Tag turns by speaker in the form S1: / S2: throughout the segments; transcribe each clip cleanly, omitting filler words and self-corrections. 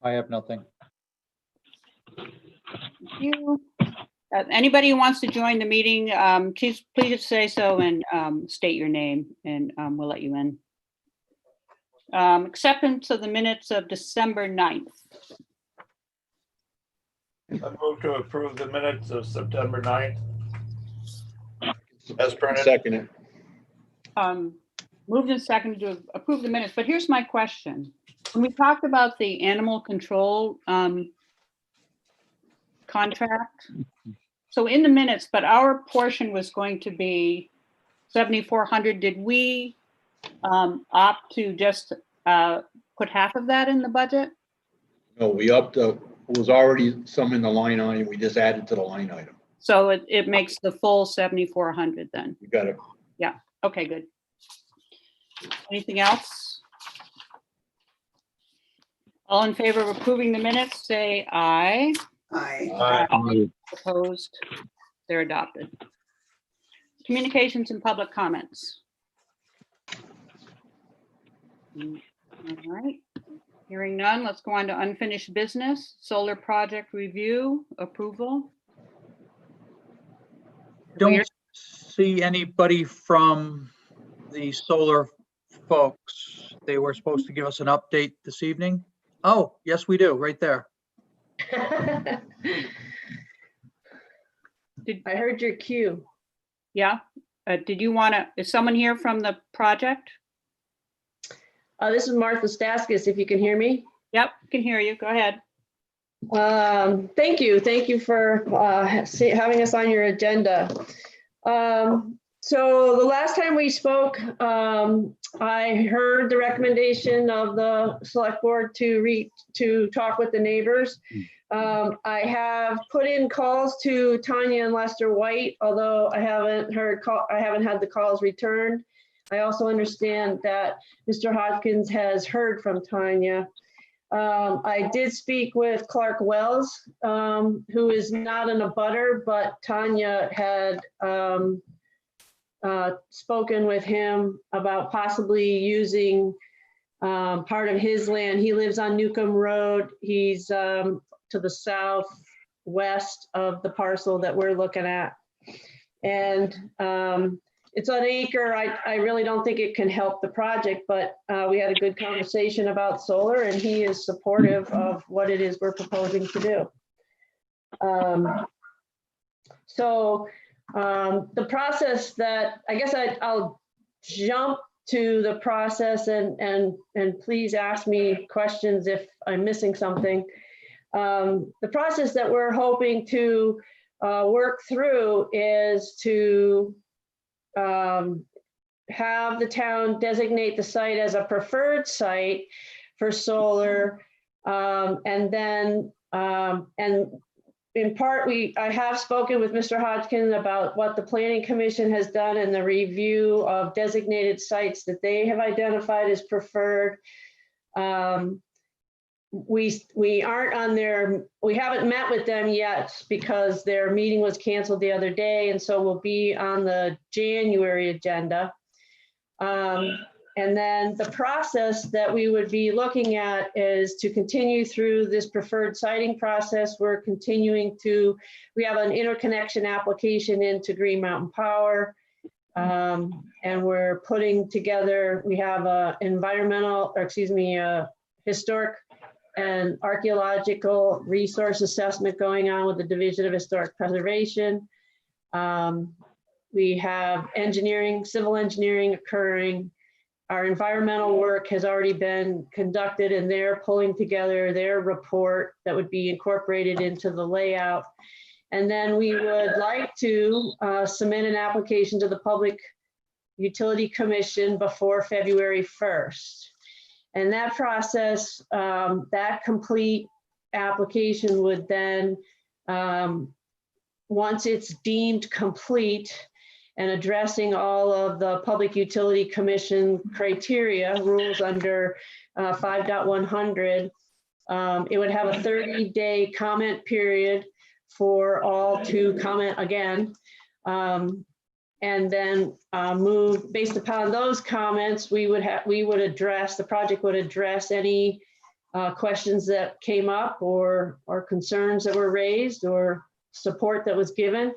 S1: I have nothing.
S2: Thank you. Anybody who wants to join the meeting, please say so and state your name, and we'll let you in. Acceptance of the minutes of December 9th.
S3: I move to approve the minutes of September 9th. As printed.
S4: Second it.
S2: Moved and seconded to approve the minutes, but here's my question. When we talked about the animal control contract, so in the minutes, but our portion was going to be 7,400. Did we opt to just put half of that in the budget?
S4: No, we upped it was already some in the line item. We just added to the line item.
S2: So it makes the full 7,400 then.
S4: You got it.
S2: Yeah. Okay, good. Anything else? All in favor of approving the minutes, say aye.
S3: Aye.
S2: Opposed? They're adopted. Communications and public comments. All right. Hearing none, let's go on to unfinished business. Solar project review approval.
S1: Don't see anybody from the solar folks. They were supposed to give us an update this evening. Oh, yes, we do, right there.
S5: I heard your cue.
S2: Yeah. Did you want to, is someone here from the project?
S5: This is Martha Staskis, if you can hear me.
S2: Yep, can hear you. Go ahead.
S5: Thank you. Thank you for having us on your agenda. So the last time we spoke, I heard the recommendation of the select board to talk with the neighbors. I have put in calls to Tanya and Lester White, although I haven't had the calls returned. I also understand that Mr. Hodgkins has heard from Tanya. I did speak with Clark Wells, who is not in a butter, but Tanya had spoken with him about possibly using part of his land. He lives on Newcomb Road. He's to the southwest of the parcel that we're looking at. And it's an acre. I really don't think it can help the project, but we had a good conversation about solar, and he is supportive of what it is we're proposing to do. The process that, I guess I'll jump to the process and please ask me questions if I'm missing something. The process that we're hoping to work through is to have the town designate the site as a preferred site for solar. And then, and in part, I have spoken with Mr. Hodgkin about what the Planning Commission has done in the review of designated sites that they have identified as preferred. We aren't on their, we haven't met with them yet because their meeting was canceled the other day, and so we'll be on the January agenda. And then the process that we would be looking at is to continue through this preferred siting process. We're continuing to, we have an interconnection application into Green Mountain Power. And we're putting together, we have a historic and archaeological resource assessment going on with the Division of Historic Preservation. We have engineering, civil engineering occurring. Our environmental work has already been conducted, and they're pulling together their report that would be incorporated into the layout. And then we would like to submit an application to the Public Utility Commission before February 1st. And that process, that complete application would then, once it's deemed complete and addressing all of the Public Utility Commission criteria, rules under 5.100, it would have a 30-day comment period for all to comment again. And then move based upon those comments, we would address, the project would address any questions that came up or concerns that were raised or support that was given.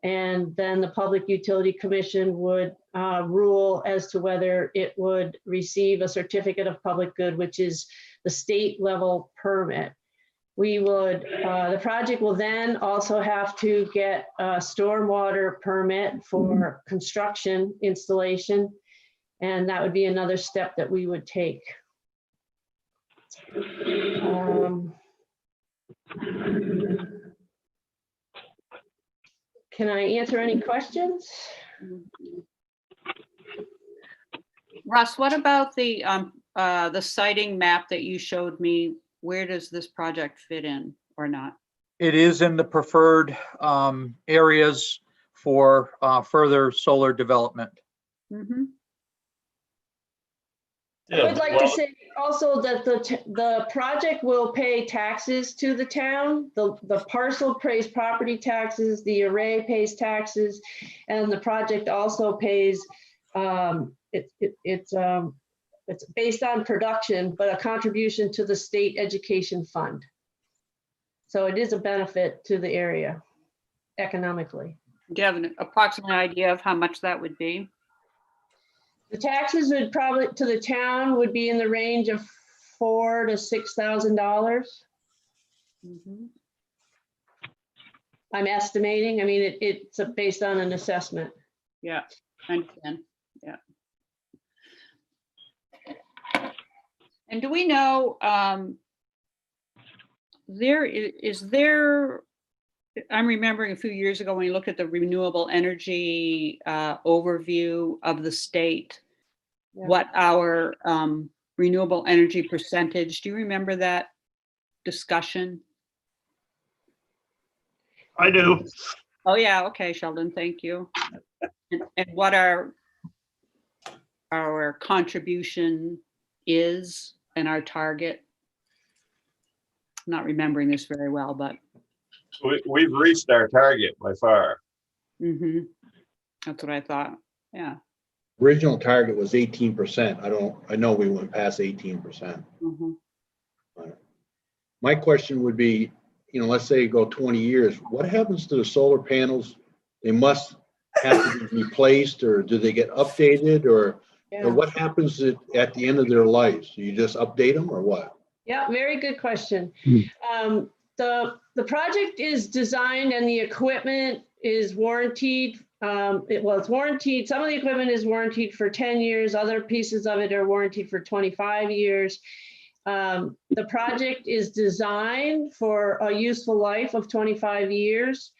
S5: And then the Public Utility Commission would rule as to whether it would receive a certificate of public good, which is the state level permit. We would, the project will then also have to get a stormwater permit for construction installation. And that would be another step that we would take. Can I answer any questions?
S2: Russ, what about the siting map that you showed me? Where does this project fit in or not?
S1: It is in the preferred areas for further solar development.
S2: Mhm.
S5: I would like to say also that the project will pay taxes to the town. The parcel pays property taxes, the array pays taxes, and the project also pays, it's based on production, but a contribution to the state education fund. So it is a benefit to the area economically.
S2: Do you have an approximate idea of how much that would be?
S5: The taxes would probably, to the town, would be in the range of $4,000 to $6,000.
S2: Mhm.
S5: I'm estimating. I mean, it's based on an assessment.
S2: Yeah, I understand. Yeah. And do we know, I'm remembering a few years ago when we looked at the renewable energy overview of the state,
S5: Yeah.
S2: what our renewable energy percentage, do you remember that discussion?
S3: I do.
S2: Oh, yeah, okay, Sheldon, thank you. And what our contribution is and our target? I'm not remembering this very well, but
S3: We've reached our target by far.
S2: that's what I thought, yeah.
S4: Original target was 18%. I know we went past 18%.
S2: Mhm.
S4: My question would be, let's say you go 20 years, what happens to the solar panels? They must have to be replaced, or do they get updated, or
S5: Yeah.
S4: what happens at the end of their lives? Do you just update them or what?
S5: Yeah, very good question. The project is designed and the equipment is warranted. It's warranted. Some of the equipment is warranted for 10 years. Other pieces of it are warranted for 25 years. The project is designed for a useful life of 25 years.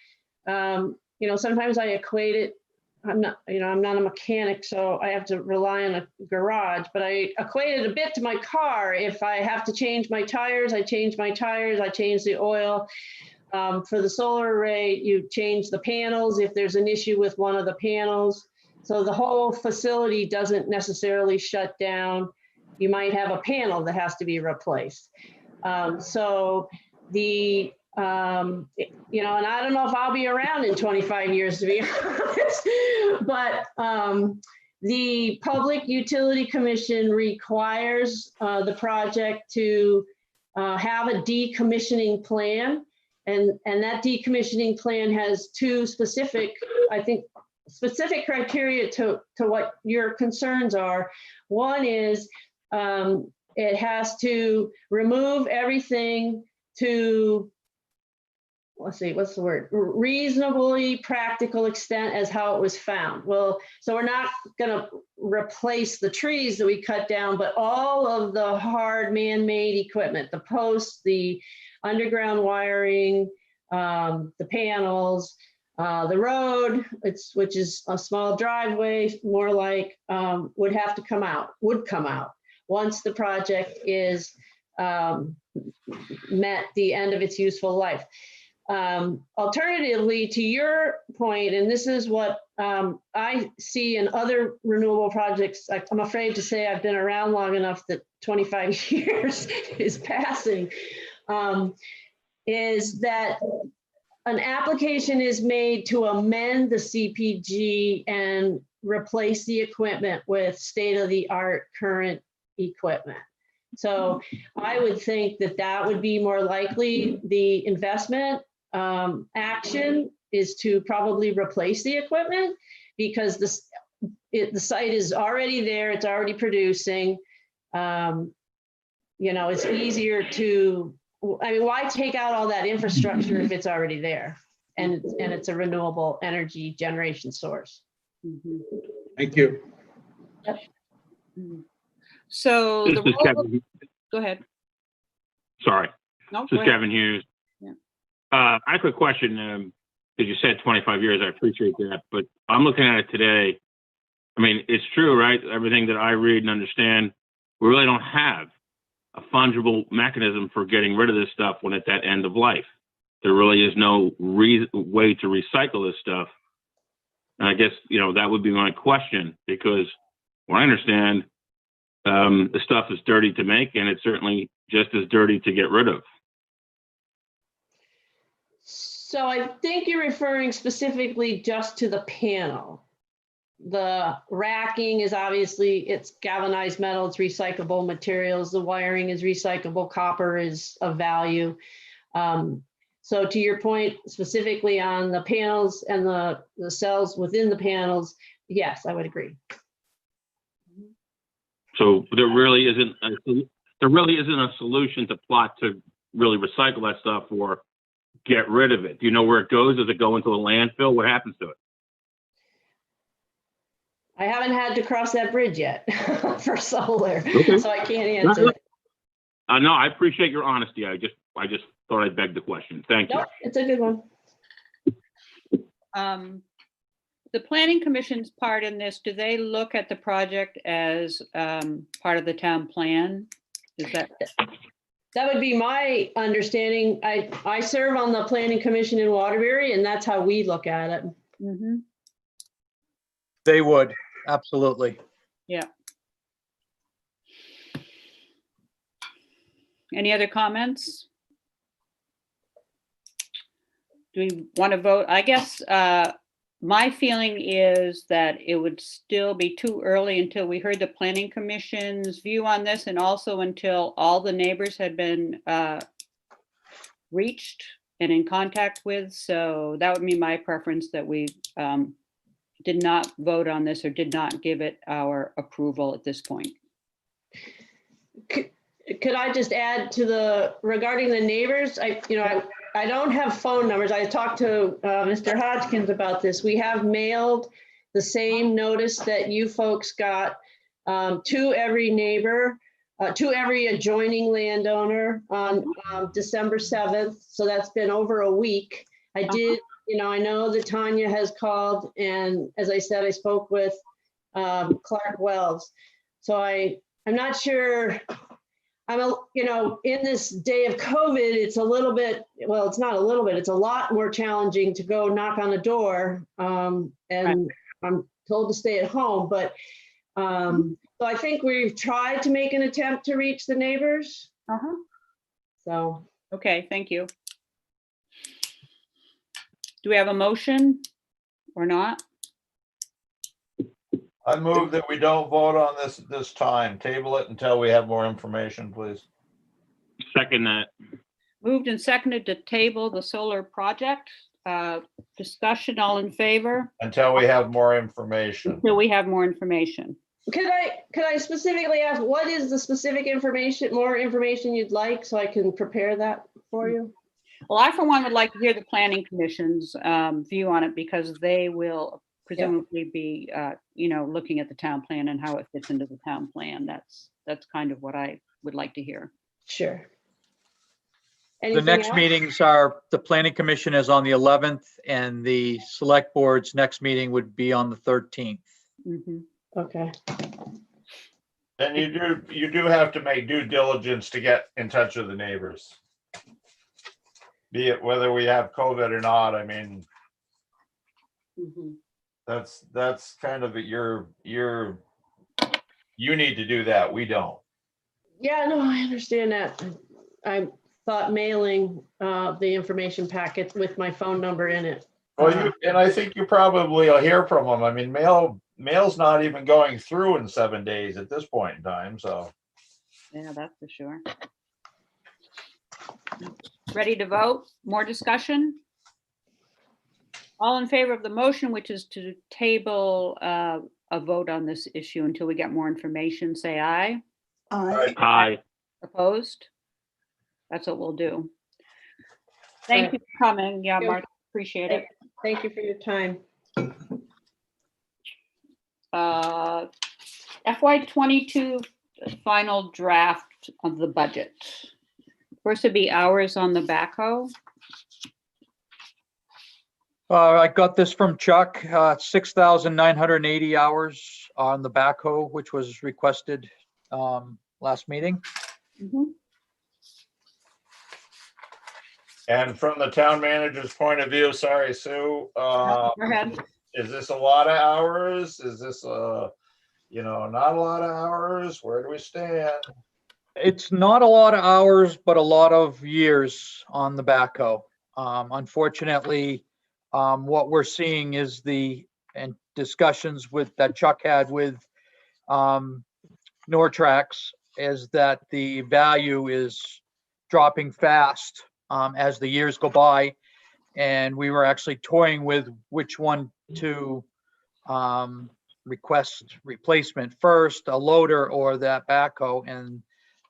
S5: Sometimes I equate it. I'm not a mechanic, so I have to rely on a garage, but I equate it a bit to my car. If I have to change my tires, I change my tires, I change the oil. For the solar array, you change the panels if there's an issue with one of the panels. So the whole facility doesn't necessarily shut down. You might have a panel that has to be replaced. And I don't know if I'll be around in 25 years, to be honest, but the Public Utility Commission requires the project to have a decommissioning plan. And that decommissioning plan has two specific criteria to what your concerns are. One is it has to remove everything to, let's see, what's the word? Reasonably practical extent as how it was found. Well, so we're not gonna replace the trees that we cut down, but all of the hard man-made equipment, the posts, the underground wiring, the panels, the road, which is a small driveway, more like, would come out once the project is met the end of its useful life. Alternatively, to your point, and this is what I see in other renewable projects, I'm afraid to say I've been around long enough that 25 years is passing, is that an application is made to amend the CPG and replace the equipment with state-of-the-art current equipment. So I would think that that would be more likely. The investment action is to probably replace the equipment because the site is already there, it's already producing. You know, it's easier to, I mean, why take out all that infrastructure if it's already there? And it's a renewable energy generation source.
S2: Mhm.
S4: Thank you.
S2: So
S6: This
S2: the
S6: is
S2: role,
S6: Kevin.
S2: go ahead.
S6: Sorry,
S2: No,
S6: this
S2: go
S6: is
S2: ahead.
S6: Kevin Hughes.
S2: Yeah.
S6: I have a question, because you said 25 years, I appreciate that, but I'm looking at it today. I mean, it's true, right? Everything that I read and understand, we really don't have a fungible mechanism for getting rid of this stuff when it's at end of life. There really is no way to recycle this stuff. And I guess, you know, that would be my question, because what I understand, the stuff is dirty to make, and it's certainly just as dirty to get rid of.
S5: So I think you're referring specifically just to the panel. The racking is obviously, it's galvanized metal, it's recyclable materials. The wiring is recyclable, copper is of value. So to your point, specifically on the panels and the cells within the panels, yes, I would agree.
S6: So there really isn't a solution to plot to really recycle that stuff or get rid of it. Do you know where it goes? Does it go into a landfill? What happens to it?
S5: I haven't had to cross that bridge yet for solar,
S6: Okay.
S5: so I can't answer it.
S6: No, I appreciate your honesty. I just thought I'd beg the question. Thank you.
S5: Nope, it's a good one.
S2: The planning commission's part in this, do they look at the project as part of the town plan? Is that?
S5: That would be my understanding. I serve on the planning commission in Waterbury, and that's how we look at it.
S2: Mhm.
S1: They would, absolutely.
S2: Yeah. Any other comments? Do we want to vote? I guess my feeling is that it would still be too early until we heard the planning commission's view on this, and also until all the neighbors had been reached and in contact with. So that would be my preference, that we did not vote on this or did not give it our approval at this point.
S5: Could I just add to regarding the neighbors? I don't have phone numbers. I talked to Mr. Hodgkins about this. We have mailed the same notice that you folks got to every neighbor, to every adjoining landowner on December 7th. So that's been over a week. I did, I know that Tanya has called, and as I said, I spoke with Clark Wells. So I'm not sure. In this day of COVID, it's a little bit, well, it's not a little bit, it's a lot more challenging to go knock on a door. And
S2: Right.
S5: I'm told to stay at home, but so I think we've tried to make an attempt to reach the neighbors. So.
S2: Okay, thank you. Do we have a motion or not?
S3: I move that we don't vote on this time. Table it until we have more information, please.
S6: Second that.
S2: Moved and seconded to table the solar project. Discussion, all in favor?
S3: Until we have more information.
S2: Until we have more information.
S5: Could I specifically ask, what is the specific information, more information you'd like, so I can prepare that for you?
S2: Well, I for one would like to hear the planning commission's view on it, because they will presumably be, looking at the town plan and how it fits into the town plan. That's kind of what I would like to hear.
S5: Sure.
S1: The
S5: Anything
S1: next
S5: else?
S1: meetings are, the planning commission is on the 11th, and the select board's next meeting would be on the 13th.
S2: Mhm.
S5: Okay.
S3: And you do have to make due diligence to get in touch with the neighbors. Be it whether we have COVID or not. I mean,
S2: Mhm.
S3: that's kind of you need to do that. We don't.
S5: Yeah, no, I understand that. I thought mailing the information packet with my phone number in it.
S3: Well, and I think you probably will hear from them. I mean, mail's not even going through in 7 days at this point in time. So
S2: Yeah, that's for sure. Ready to vote? More discussion? All in favor of the motion, which is to table a vote on this issue until we get more information, say aye.
S6: Aye.
S2: Opposed? That's what we'll do. Thank you for coming. Yeah,
S5: Thank you.
S2: Martha, appreciate it.
S5: Thank you for your time.
S2: FY22 final draft of the budget. First would be hours on the backhoe.
S1: I got this from Chuck, 6,980 hours on the backhoe, which was requested last meeting.
S2: Mhm.
S3: And from the town manager's point of view, sorry, Sue,
S2: Go ahead.
S3: is this a lot of hours? Is this not a lot of hours? Where do we stand?
S1: It's not a lot of hours, but a lot of years on the backhoe. Unfortunately, what we're seeing is and discussions that Chuck had with Nortrax is that the value is dropping fast as the years go by. And we were actually toying with which one to request replacement first, a loader or that backhoe. And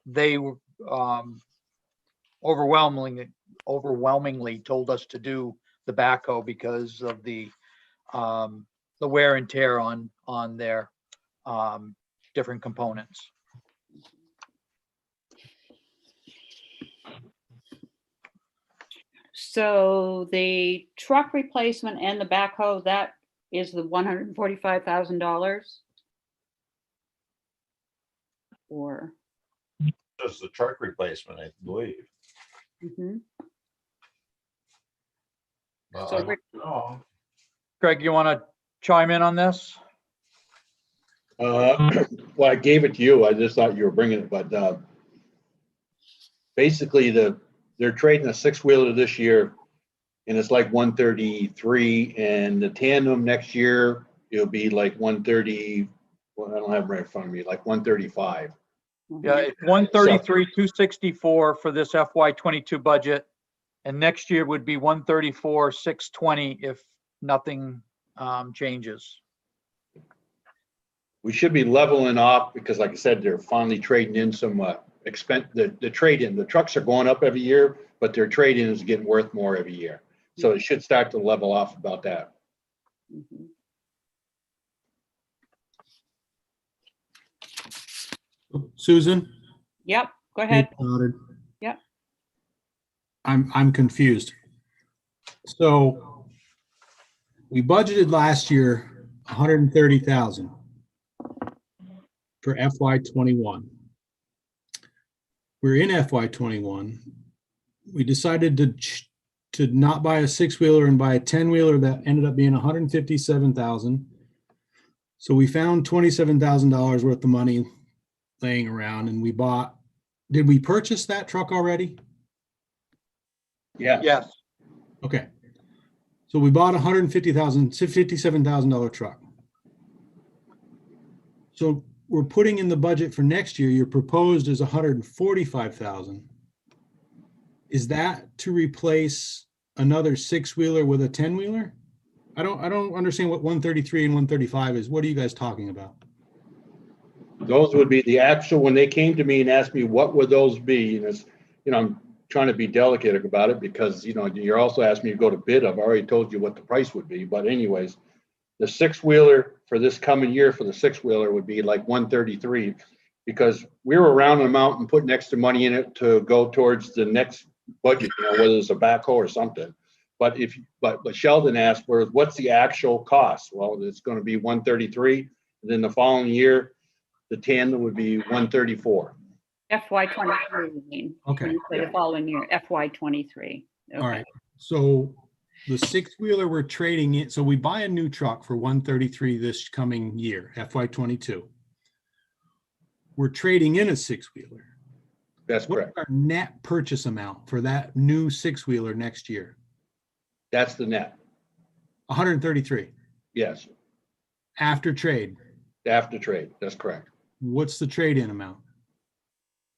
S1: they overwhelmingly told us to do the backhoe because of the wear and tear on their different components.
S2: So the truck replacement and the backhoe, that is the $145,000? Or?
S3: Just the truck replacement, I believe.
S2: Mhm.
S3: Well,
S2: So
S3: I
S2: Rick-
S3: don't know.
S1: Greg, you want to chime in on this?
S4: Well, I gave it to you. I just thought you were bringing it, but basically they're trading a 6-wheeler this year and it's like 133, and the tandem next year, it'll be like 130. Well, I don't have it right in front of me, like 135.
S1: Yeah, it's 133, 264 for this FY22 budget. And next year would be 134, 620 if nothing changes.
S4: We should be leveling off because like I said, they're finally trading in some expense, the trade-in. The trucks are going up every year, but their trade-in is getting worth more every year. So it should start to level off about that.
S2: Mhm.
S7: Susan?
S2: Yep, go ahead.
S7: Hey, Goddard.
S2: Yep.
S7: I'm confused. So we budgeted last year 130,000 for FY21. We're in FY21. We decided to not buy a 6-wheeler and buy a 10-wheeler that ended up being 157,000. So we found $27,000 worth of money laying around and we bought. Did we purchase that truck already?
S4: Yeah.
S1: Yes.
S7: Okay. So we bought $57,000 truck. So we're putting in the budget for next year, your proposed is 145,000. Is that to replace another 6-wheeler with a 10-wheeler? I don't understand what 133 and 135 is. What are you guys talking about?
S4: Those would be the actual, when they came to me and asked me, what would those be? And it's, I'm trying to be delicate about it because, you're also asking me to go to bid. I've already told you what the price would be, but anyways, the 6-wheeler for this coming year for the 6-wheeler would be like 133 because we were around the mountain putting extra money in it to go towards the next budget, whether it's a backhoe or something. But but Sheldon asked for what's the actual cost? Well, it's going to be 133. And then the following year, the tandem would be 134.
S2: FY23, you mean?
S7: Okay.
S2: When you say the following year, FY23.
S7: All right. So the 6-wheeler we're trading in. So we buy a new truck for 133 this coming year, FY22. We're trading in a 6-wheeler.
S4: That's
S7: What's
S4: correct.
S7: our net purchase amount for that new 6-wheeler next year?
S4: That's the net.
S7: 133
S4: Yes.
S7: after trade.
S4: After trade. That's correct.
S7: What's the trade-in amount?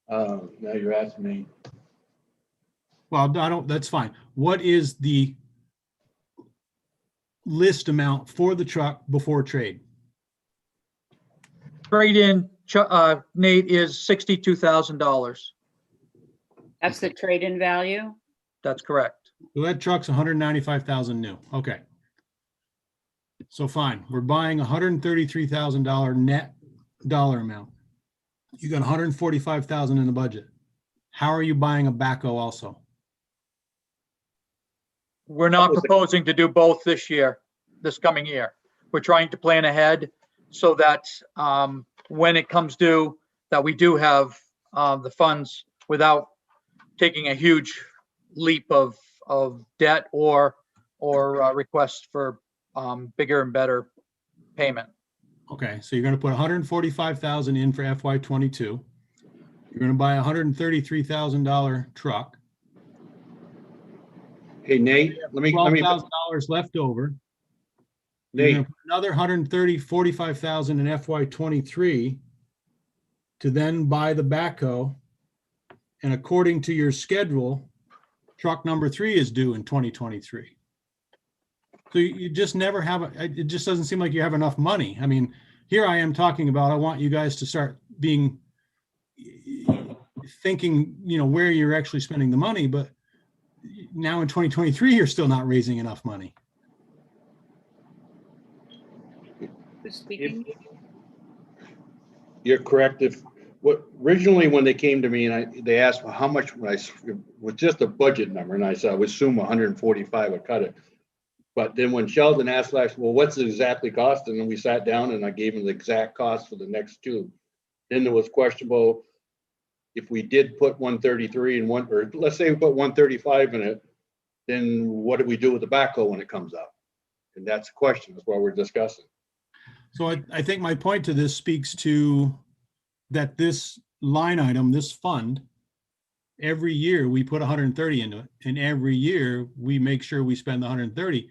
S4: Now you're asking me.
S7: Well, I don't, that's fine. What is the list amount for the truck before trade?
S1: Trade-in, Nate, is $62,000.
S2: That's the trade-in value?
S1: That's correct.
S7: So that truck's 195,000 new. Okay. So fine, we're buying $133,000 net dollar amount. You got 145,000 in the budget. How are you buying a backhoe also?
S1: We're not proposing to do both this coming year. We're trying to plan ahead so that when it comes due, that we do have the funds without taking a huge leap of debt or requests for bigger and better payment.
S7: Okay, so you're gonna put 145,000 in for FY22. You're gonna buy a $133,000 truck,
S4: Hey, Nate, let me,
S7: $12,000 left over. You're gonna
S4: Nate,
S7: put another 45,000 in FY23 to then buy the backhoe. And according to your schedule, truck number 3 is due in 2023. So you just never have, it just doesn't seem like you have enough money. I mean, here I am talking about, I want you guys to start thinking, where you're actually spending the money, but now in 2023, you're still not raising enough money.
S2: Who's speaking?
S4: you're correct. Originally when they came to me and they asked me how much was just a budget number, and I said, I would assume 145 would cut it. But then when Sheldon asked last, well, what's it exactly cost? And then we sat down and I gave him the exact cost for the next two. Then there was questionable if we did put 133 in one, or let's say we put 135 in it, then what do we do with the backhoe when it comes up? And that's the question. That's what we're discussing.
S7: So I think my point to this speaks to that this line item, this fund, every year we put 130 into it, and every year we make sure we spend the 130.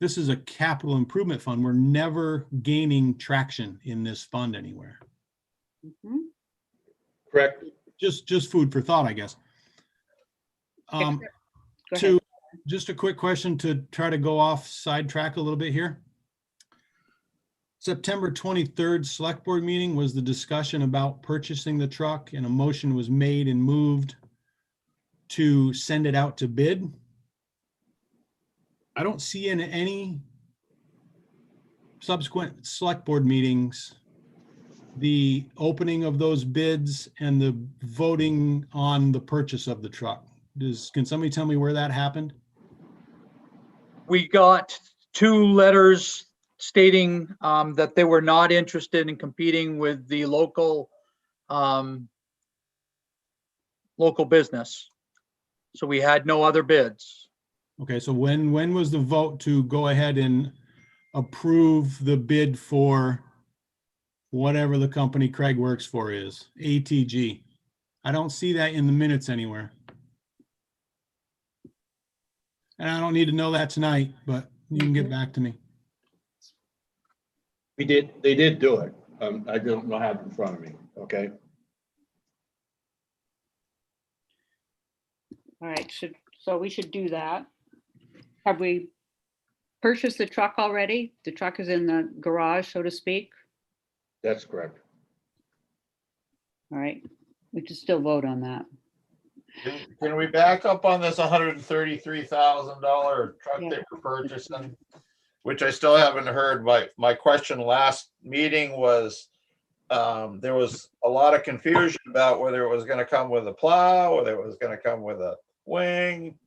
S7: This is a capital improvement fund. We're never gaining traction in this fund anywhere.
S2: Mhm.
S4: Correct?
S7: Just food for thought, I guess.
S2: Go
S7: To
S2: ahead.
S7: just a quick question to try to go off sidetrack a little bit here. September 23rd select board meeting was the discussion about purchasing the truck, and a motion was made and moved to send it out to bid. I don't see in any subsequent select board meetings the opening of those bids and the voting on the purchase of the truck. Can somebody tell me where that happened?
S1: We got 2 letters stating that they were not interested in competing with the local business. So we had no other bids.
S7: Okay, so when was the vote to go ahead and approve the bid for whatever the company Craig works for is, ATG? I don't see that in the minutes anywhere. And I don't need to know that tonight, but you can get back to me.
S4: They did do it. I don't have it in front of me, okay?
S2: All right, so we should do that. Have we purchased the truck already? The truck is in the garage, so to speak.
S4: That's correct.
S2: All right, we should still vote on that.
S3: Can we back up on this $133,000 truck
S2: Yeah.
S3: that we're purchasing? Which I still haven't heard. My question last meeting was, there was a lot of confusion about whether it was going to come with a plow, whether it was going to come with a wing,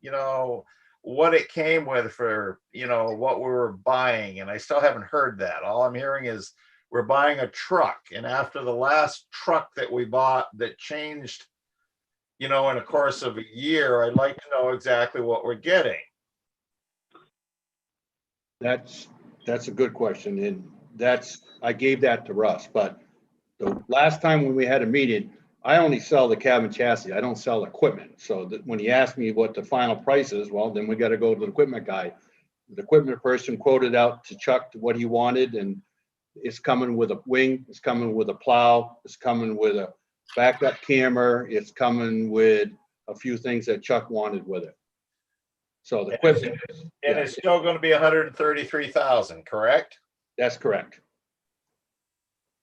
S3: what it came with for, what we were buying. And I still haven't heard that. All I'm hearing is we're buying a truck. And after the last truck that we bought that changed, in a course of a year, I'd like to know exactly what we're getting.
S4: That's a good question, and I gave that to Russ, but the last time when we had a meeting, I only sell the cabin chassis. I don't sell equipment. So that when he asked me what the final price is, well, then we got to go to the equipment guy. The equipment person quoted out to Chuck what he wanted, and it's coming with a wing, it's coming with a plow, it's coming with a backup camera. It's coming with a few things that Chuck wanted with it. So the equipment,
S3: And it's still gonna be 133,000, correct?
S4: that's correct.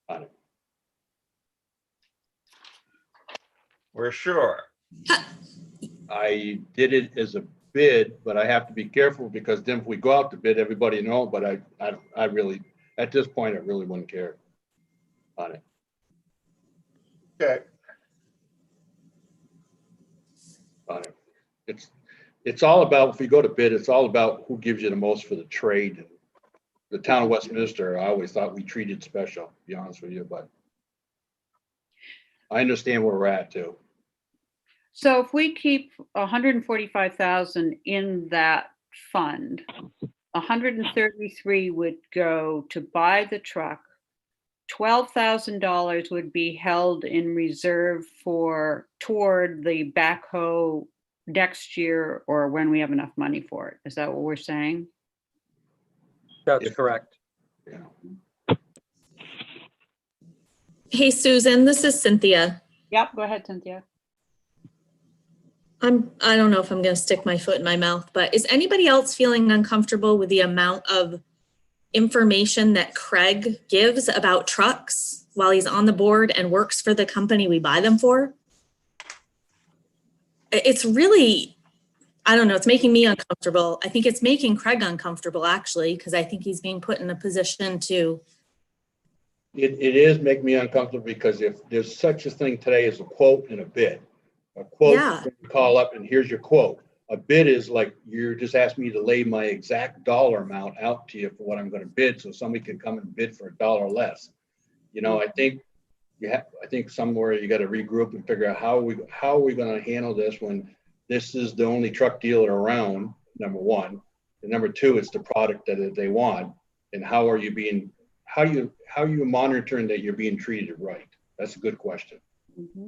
S4: On it.
S3: We're sure.
S4: I did it as a bid, but I have to be careful because then if we go out to bid, everybody know, but I really, at this point, I really wouldn't care on it.
S3: Okay.
S4: On it. It's all about, if we go to bid, it's all about who gives you the most for the trade. The town of Westminster, I always thought we treated special, to be honest with you, but I understand where we're at too.
S2: So if we keep 145,000 in that fund, 133 would go to buy the truck. $12,000 would be held in reserve toward the backhoe next year or when we have enough money for it. Is that what we're saying?
S1: That's correct.
S4: Yeah.
S8: Hey, Susan, this is Cynthia.
S2: Yep, go ahead, Cynthia.
S8: I don't know if I'm going to stick my foot in my mouth, but is anybody else feeling uncomfortable with the amount of information that Craig gives about trucks while he's on the board and works for the company we buy them for? It's really, I don't know, it's making me uncomfortable. I think it's making Craig uncomfortable, actually, because I think he's being put in a position to.
S4: It is making me uncomfortable because if there's such a thing today as a quote and a bid. A quote,
S8: Yeah.
S4: you call up and here's your quote. A bid is like, you're just asking me to lay my exact dollar amount out to you for what I'm going to bid, so somebody can come and bid for $1 less. You know, I think somewhere you got to regroup and figure out how are we going to handle this when this is the only truck dealer around, number one, and number two, it's the product that they want, and how are you monitoring that you're being treated right? That's a good question.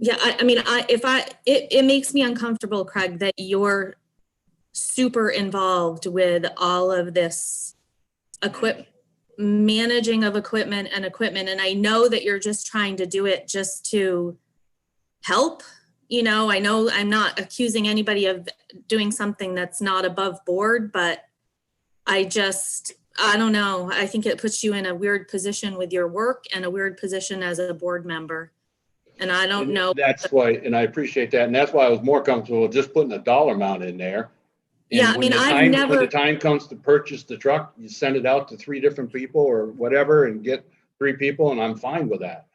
S8: Yeah, I mean, it makes me uncomfortable, Craig, that you're super involved with all of this managing of equipment. And I know that you're just trying to do it just to help. You know I'm not accusing anybody of doing something that's not above board, but I don't know. I think it puts you in a weird position with your work and a weird position as a board member. And I don't know.
S4: That's why, and I appreciate that. And that's why I was more comfortable with just putting a dollar amount in there. And
S8: Yeah, I mean,
S4: when the time comes to purchase the truck, you send it out to 3 different people or whatever and get 3 people, and I'm fine with that.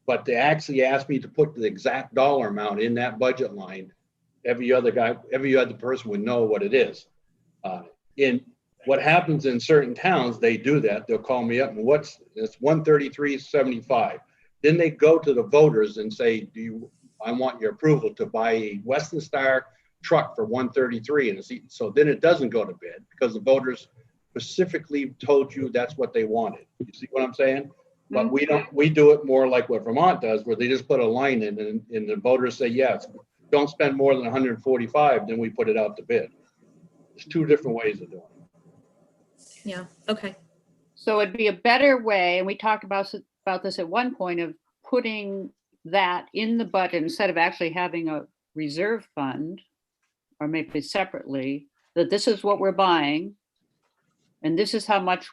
S4: But to actually ask me to put the exact dollar amount in that budget line, every other person would know what it is. In what happens in certain towns, they do that. They'll call me up and it's 133.75. Then they go to the voters and say, I want your approval to buy a Western Star truck for 133. And so then it doesn't go to bid because the voters specifically told you that's what they wanted. You see what I'm saying? But we do it more like what Vermont does, where they just put a line in and the voters say, yes, don't spend more than 145, then we put it out to bid. There's 2 different ways of doing it.
S8: Yeah, okay.
S2: So it'd be a better way, and we talked about this at one point, of putting that in the budget instead of actually having a reserve fund, or maybe separately, that this is what we're buying, and this is how much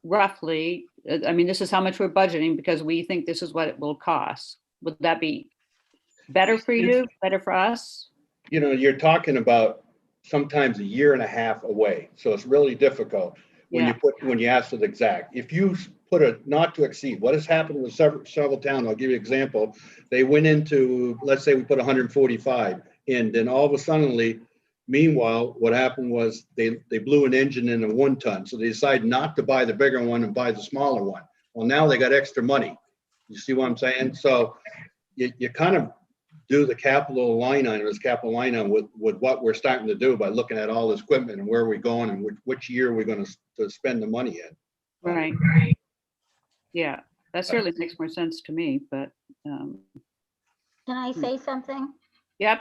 S2: roughly, this is how much we're budgeting because we think this is what it will cost. Would that be better for you, better for us?
S4: You know, you're talking about sometimes a year and a half away. So it's really difficult when you ask for the exact. If you put a not to exceed, what has happened with several towns, I'll give you an example. They went into, let's say we put 145 in, then all of a sudden, meanwhile, what happened was they blew an engine in a 1-ton. So they decided not to buy the bigger one and buy the smaller one. Well, now they got extra money. You see what I'm saying? So you kind of do the capital line item with what we're starting to do by looking at all this equipment and where we're going and which year we're going to spend the money in.
S2: Right. Yeah, that certainly makes more sense to me, but.
S9: Can I say something?
S2: Yep.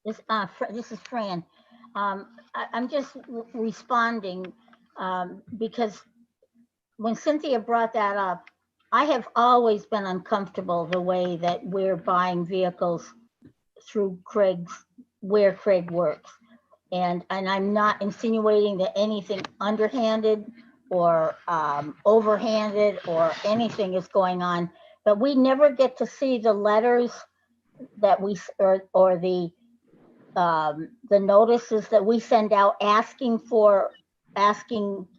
S9: This is Fran. I'm just responding because when Cynthia brought that up, I have always been uncomfortable the way that we're buying vehicles through where Craig works. And I'm not insinuating that anything underhanded or overhanded or anything is going on, but we never get to see the letters that or the notices that we send out asking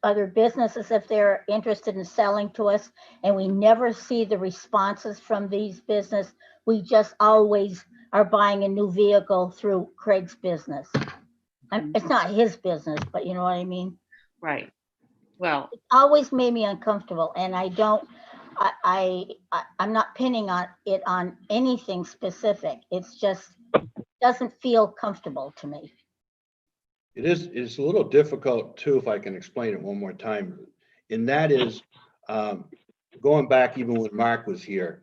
S9: other businesses if they're interested in selling to us, and we never see the responses from these business. We just always are buying a new vehicle through Craig's business. It's not his business, but you know what I mean?
S2: Right. Well,
S9: It always made me uncomfortable, and I'm not pinning it on anything specific. It's just doesn't feel comfortable to me.
S4: It's a little difficult too, if I can explain it one more time. And that is, going back even when Mark was here,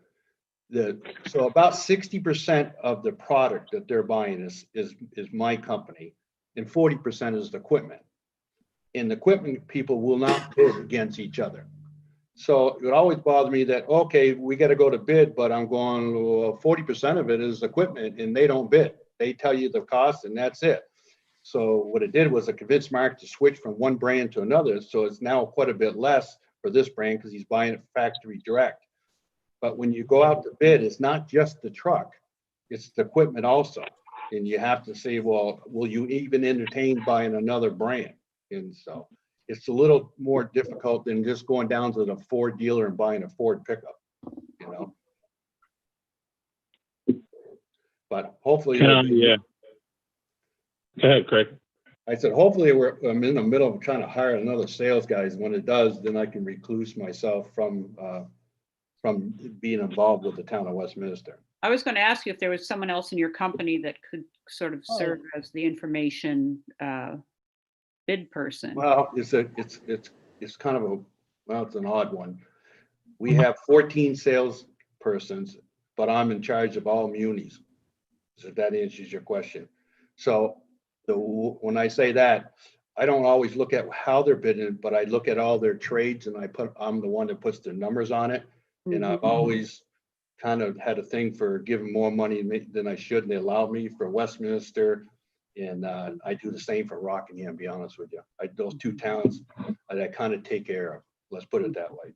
S4: so about 60% of the product that they're buying is my company, and 40% is the equipment. And the equipment people will not bid against each other. So it would always bother me that, okay, we got to go to bid, but I'm going, well, 40% of it is equipment and they don't bid. They tell you the cost and that's it. So what it did was it convinced Mark to switch from one brand to another. So it's now quite a bit less for this brand because he's buying it factory direct. But when you go out to bid, it's not just the truck, it's the equipment also. And you have to say, well, will you even entertain buying another brand? And so it's a little more difficult than just going down to the Ford dealer and buying a Ford pickup, you know? But hopefully.
S6: Yeah. Go ahead, Craig.
S4: I said, hopefully I'm in the middle of trying to hire another sales guys. When it does, then I can recluse myself from being involved with the town of Westminster.
S2: I was going to ask you if there was someone else in your company that could sort of serve as the information bid person.
S4: Well, it's kind of it's an odd one. We have 14 sales persons, but I'm in charge of all munis. So if that answers your question. So when I say that, I don't always look at how they're bidding, but I look at all their trades and I'm the one that puts their numbers on it. And I've always kind of had a thing for giving more money than I should. And they allow me for Westminster. And I do the same for Rockingham, to be honest with you. Those two towns I kind of take care of. Let's put it that way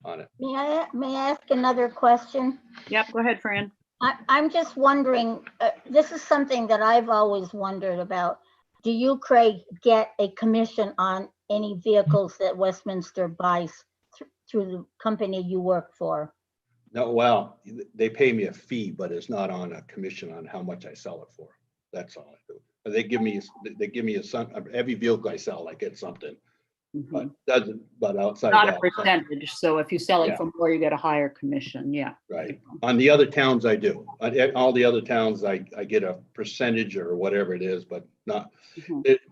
S4: on it.
S9: May I ask another question?
S2: Yep, go ahead, Fran.
S9: I'm just wondering, this is something that I've always wondered about. Do you, Craig, get a commission on any vehicles that Westminster buys through the company you work for?
S4: No, well, they pay me a fee, but it's not on a commission on how much I sell it for. That's all I do. But they give me every vehicle I sell, I get something. But outside
S2: Not
S4: that,
S2: a percentage. So if you sell it
S4: Yeah.
S2: for more, you get a higher commission. Yeah.
S4: right. On the other towns, I do. On all the other towns, I get a percentage or whatever it is, but not.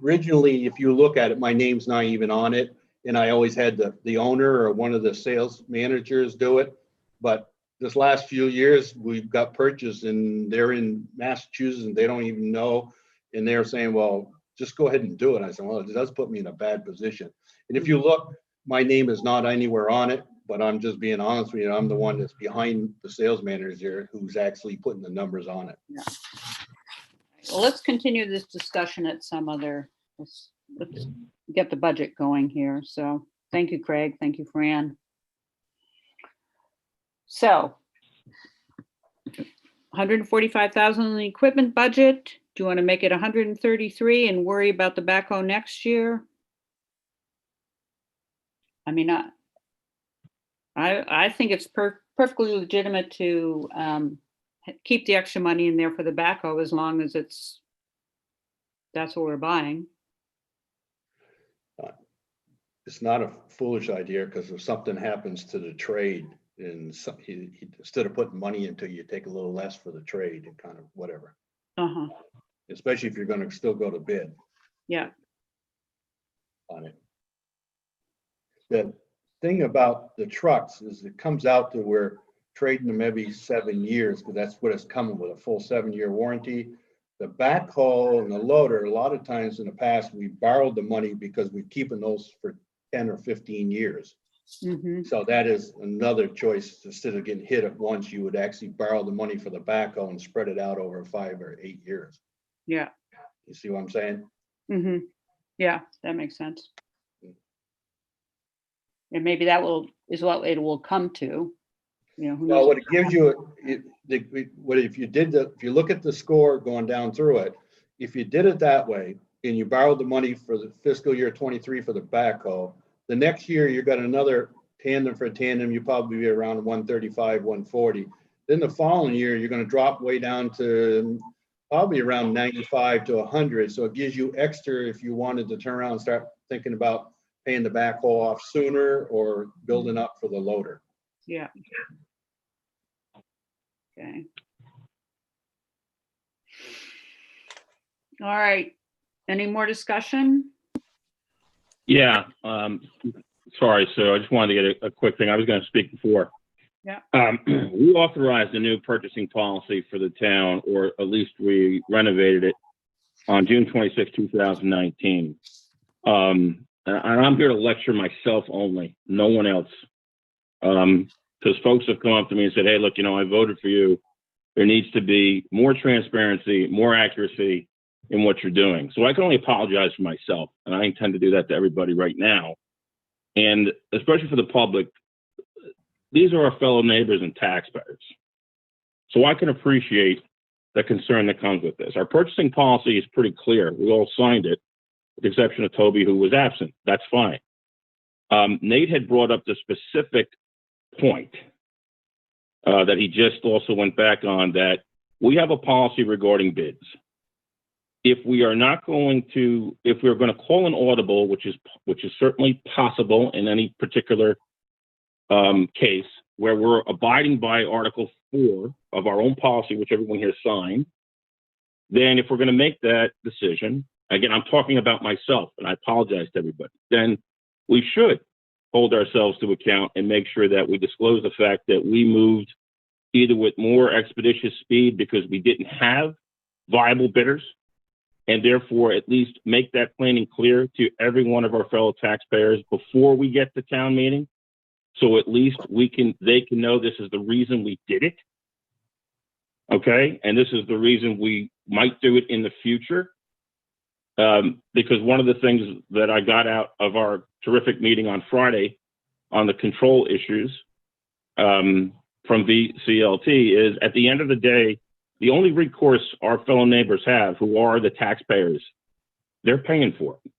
S4: Originally, if you look at it, my name's not even on it. And I always had the owner or one of the sales managers do it. But this last few years, we've got purchased and they're in Massachusetts and they don't even know. And they're saying, well, just go ahead and do it. I said, well, it does put me in a bad position. And if you look, my name is not anywhere on it, but I'm just being honest with you. I'm the one that's behind the sales manager who's actually putting the numbers on it.
S2: Yeah. Well, let's continue this discussion at some other, let's get the budget going here. So thank you, Craig. Thank you, Fran. So 145,000 in the equipment budget. Do you want to make it 133 and worry about the backhoe next year? I mean, I think it's perfectly legitimate to keep the extra money in there for the backhoe as long as that's what we're buying.
S4: It's not a foolish idea because if something happens to the trade and instead of putting money into, you take a little less for the trade and kind of whatever. Especially if you're going to still go to bid.
S2: Yeah.
S4: On it. The thing about the trucks is it comes out to we're trading them every 7 years because that's what it's coming with, a full 7-year warranty. The backhoe and the loader, a lot of times in the past, we borrowed the money because we're keeping those for 10 or 15 years.
S2: Mhm.
S4: So that is another choice. Instead of getting hit at once, you would actually borrow the money for the backhoe and spread it out over 5 or 8 years.
S2: Yeah.
S4: You see what I'm saying?
S2: Hmm. Yeah, that makes sense. And maybe that is what it will come to, you know. Who
S4: Well,
S2: knows?
S4: what it gives you, if you look at the score going down through it, if you did it that way and you borrowed the money for the fiscal year 23 for the backhoe, the next year you got another tandem for a tandem, you probably be around 135, 140. Then the following year, you're going to drop way down to probably around 95 to 100. So it gives you extra if you wanted to turn around and start thinking about paying the backhoe off sooner or building up for the loader.
S2: Yeah. Okay. All right. Any more discussion?
S6: Yeah, sorry, so I just wanted to get a quick thing. I was going to speak before.
S2: Yeah.
S6: We authorized a new purchasing policy for the town, or at least we renovated it on June 26, 2019. And I'm here to lecture myself only, no one else. Because folks have come up to me and said, hey, look, you know, I voted for you. There needs to be more transparency, more accuracy in what you're doing. So I can only apologize for myself, and I intend to do that to everybody right now. And especially for the public, these are our fellow neighbors and taxpayers. So I can appreciate the concern that comes with this. Our purchasing policy is pretty clear. We all signed it, with the exception of Toby, who was absent. That's fine. Nate had brought up the specific point that he just also went back on, that we have a policy regarding bids. If we are not going to, if we're going to call an audible, which is certainly possible in any particular case where we're abiding by Article 4 of our own policy, which everyone here signed, then if we're going to make that decision, again, I'm talking about myself, and I apologize to everybody, then we should hold ourselves to account and make sure that we disclose the fact that we moved either with more expeditious speed because we didn't have viable bidders, and therefore at least make that plain and clear to every one of our fellow taxpayers before we get to town meeting. So at least they can know this is the reason we did it. Okay, and this is the reason we might do it in the future. Because one of the things that I got out of our terrific meeting on Friday on the control issues from VCLT is, at the end of the day, the only recourse our fellow neighbors have, who are the taxpayers, they're paying for it.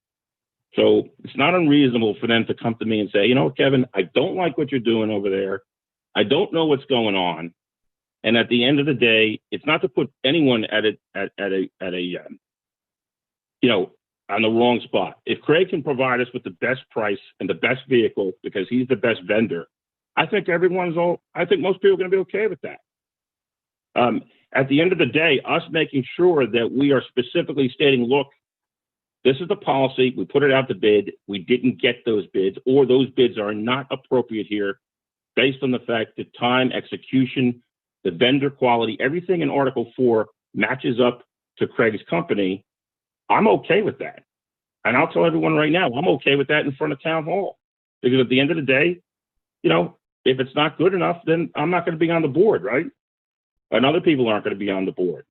S6: So it's not unreasonable for them to come to me and say, you know, Kevin, I don't like what you're doing over there. I don't know what's going on. And at the end of the day, it's not to put anyone at a you know, on the wrong spot. If Craig can provide us with the best price and the best vehicle because he's the best vendor, I think most people are going to be okay with that. At the end of the day, us making sure that we are specifically stating, look, this is the policy, we put it out to bid, we didn't get those bids, or those bids are not appropriate here based on the fact that time, execution, the vendor quality, everything in Article 4 matches up to Craig's company. I'm okay with that. And I'll tell everyone right now, I'm okay with that in front of town hall. Because at the end of the day, you know, if it's not good enough, then I'm not going to be on the board, right? And other people aren't going to be on the board.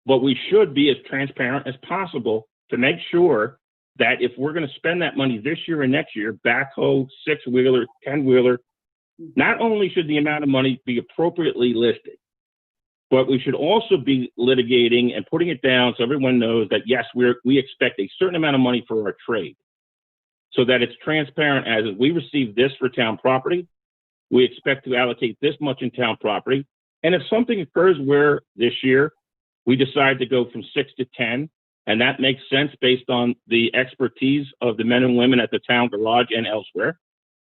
S6: But we should be as transparent as possible to make sure that if we're going to spend that money this year and next year, backhoe, 6-wheeler, 10-wheeler, not only should the amount of money be appropriately listed, but we should also be litigating and putting it down so everyone knows that, yes, we expect a certain amount of money for our trade, so that it's transparent as we receive this for town property, we expect to allocate this much in town property. And if something occurs where this year we decide to go from 6 to 10, and that makes sense based on the expertise of the men and women at the town garage and elsewhere,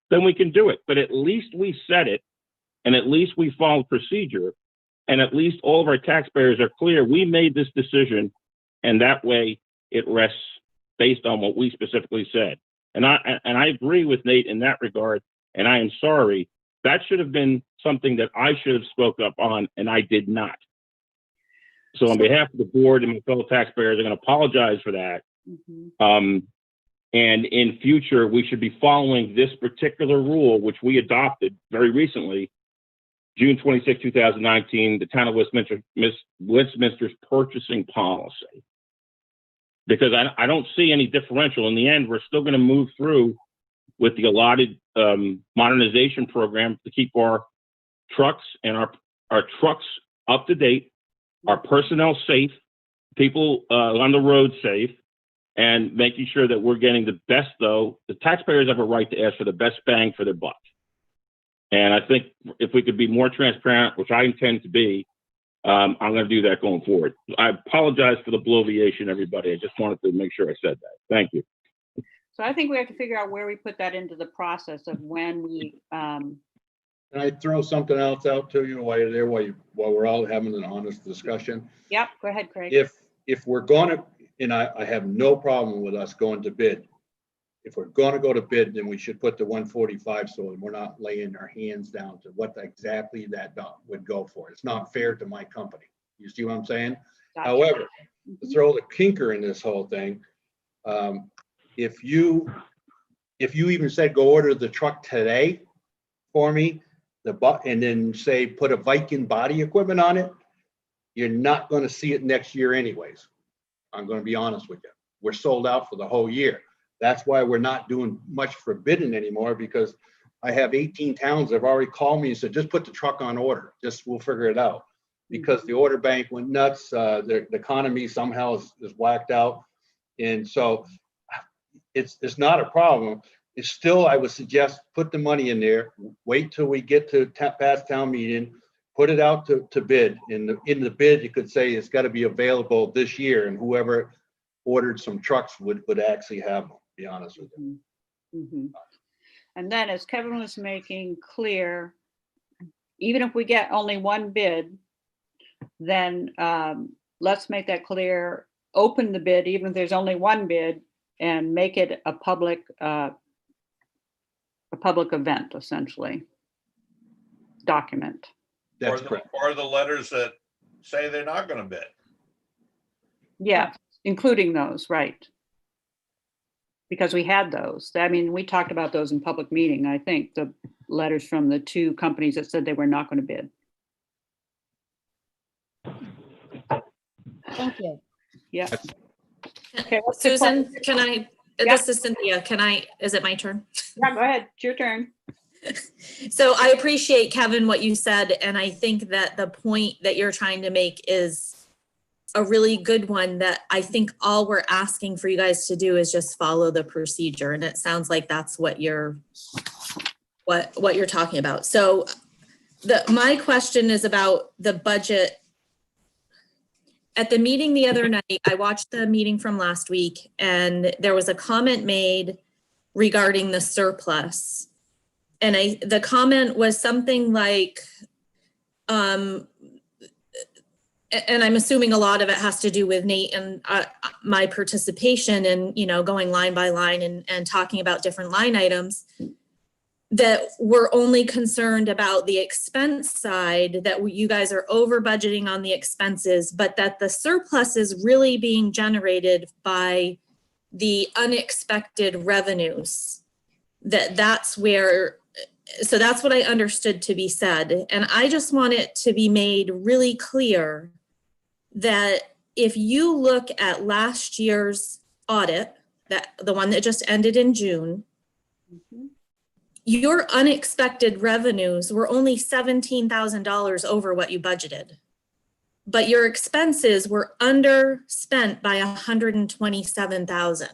S6: then we can do it. But at least we said it, and at least we followed procedure, and at least all of our taxpayers are clear we made this decision, and that way it rests based on what we specifically said. And I agree with Nate in that regard, and I am sorry. That should have been something that I should have spoke up on, and I did not. So on behalf of the board and my fellow taxpayers, I'm going to apologize for that.
S2: Mm-hmm.
S6: And in future, we should be following this particular rule, which we adopted very recently, June 26, 2019, the town of Westminster's purchasing policy. Because I don't see any differential. In the end, we're still going to move through with the allotted modernization program to keep our trucks and our trucks up to date, our personnel safe, people on the road safe, and making sure that we're getting the best, though. The taxpayers have a right to ask for the best bang for their buck. And I think if we could be more transparent, which I intend to be, I'm going to do that going forward. I apologize for the bloviation, everybody. I just wanted to make sure I said that. Thank you.
S2: So I think we have to figure out where we put that into the process of when we,
S4: Can I throw something else out to you while you're there, while we're all having an honest discussion?
S2: yep, go ahead, Craig.
S4: If we're gonna, and I have no problem with us going to bid. If we're gonna go to bid, then we should put the 145, so we're not laying our hands down to what exactly that would go for. It's not fair to my company. You see what I'm saying?
S2: Gotcha.
S4: However, to throw the kinker in this whole thing, if you even said go order the truck today for me, and then say put a Viking body equipment on it, you're not going to see it next year anyways. I'm going to be honest with you. We're sold out for the whole year. That's why we're not doing much for bidding anymore, because I have 18 towns that have already called me and said, just put the truck on order. Just we'll figure it out. Because the order bank went nuts. The economy somehow is whacked out. And so it's not a problem. It's still, I would suggest, put the money in there, wait till we get to past town meeting, put it out to bid. In the bid, you could say it's got to be available this year, and whoever ordered some trucks would actually have them, to be honest with you.
S2: Mhm. And then, as Kevin was making clear, even if we get only one bid, then let's make that clear, open the bid, even if there's only one bid, and make it a public event, essentially. Document.
S4: That's correct.
S3: Or the letters that say they're not going to bid.
S2: Yeah, including those, right. Because we had those. I mean, we talked about those in public meeting, I think, the letters from the two companies that said they were not going to bid.
S9: Thank you.
S2: Yeah. Okay, what's the
S8: Susan,
S2: question?
S8: can I,
S2: Yeah.
S8: this is Cynthia, is it my turn?
S2: Yeah, go ahead, it's your turn.
S8: So I appreciate, Kevin, what you said, and I think that the point that you're trying to make is a really good one, that I think all we're asking for you guys to do is just follow the procedure, and it sounds like that's what you're talking about. So my question is about the budget. At the meeting the other night, I watched the meeting from last week, and there was a comment made regarding the surplus. And the comment was something like, and I'm assuming a lot of it has to do with Nate and my participation in, going line by line and talking about different line items, that we're only concerned about the expense side, that you guys are over budgeting on the expenses, but that the surplus is really being generated by the unexpected revenues. That's where, so that's what I understood to be said. And I just want it to be made really clear that if you look at last year's audit, the one that just ended in June, your unexpected revenues were only $17,000 over what you budgeted, but your expenses were underspent by $127,000.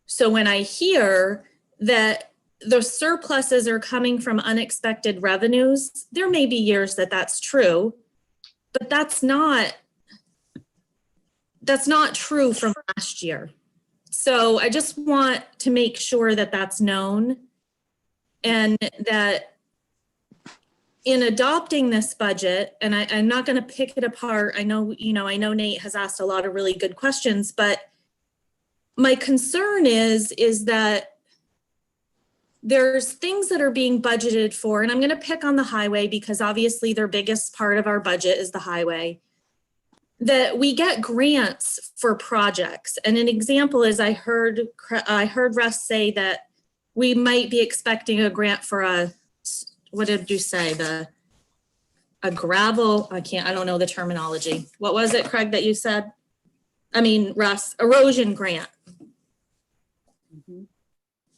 S8: So when I hear that the surpluses are coming from unexpected revenues, there may be years that that's true, but that's not true from last year. So I just want to make sure that that's known, and that in adopting this budget, and I'm not going to pick it apart. I know Nate has asked a lot of really good questions, but my concern is that there's things that are being budgeted for, and I'm going to pick on the highway because obviously their biggest part of our budget is the highway. that we get grants for projects. And an example is I heard Russ say that we might be expecting a grant for what did you say? A gravel, I don't know the terminology. What was it, Craig, that you said? I mean, Russ, erosion grant.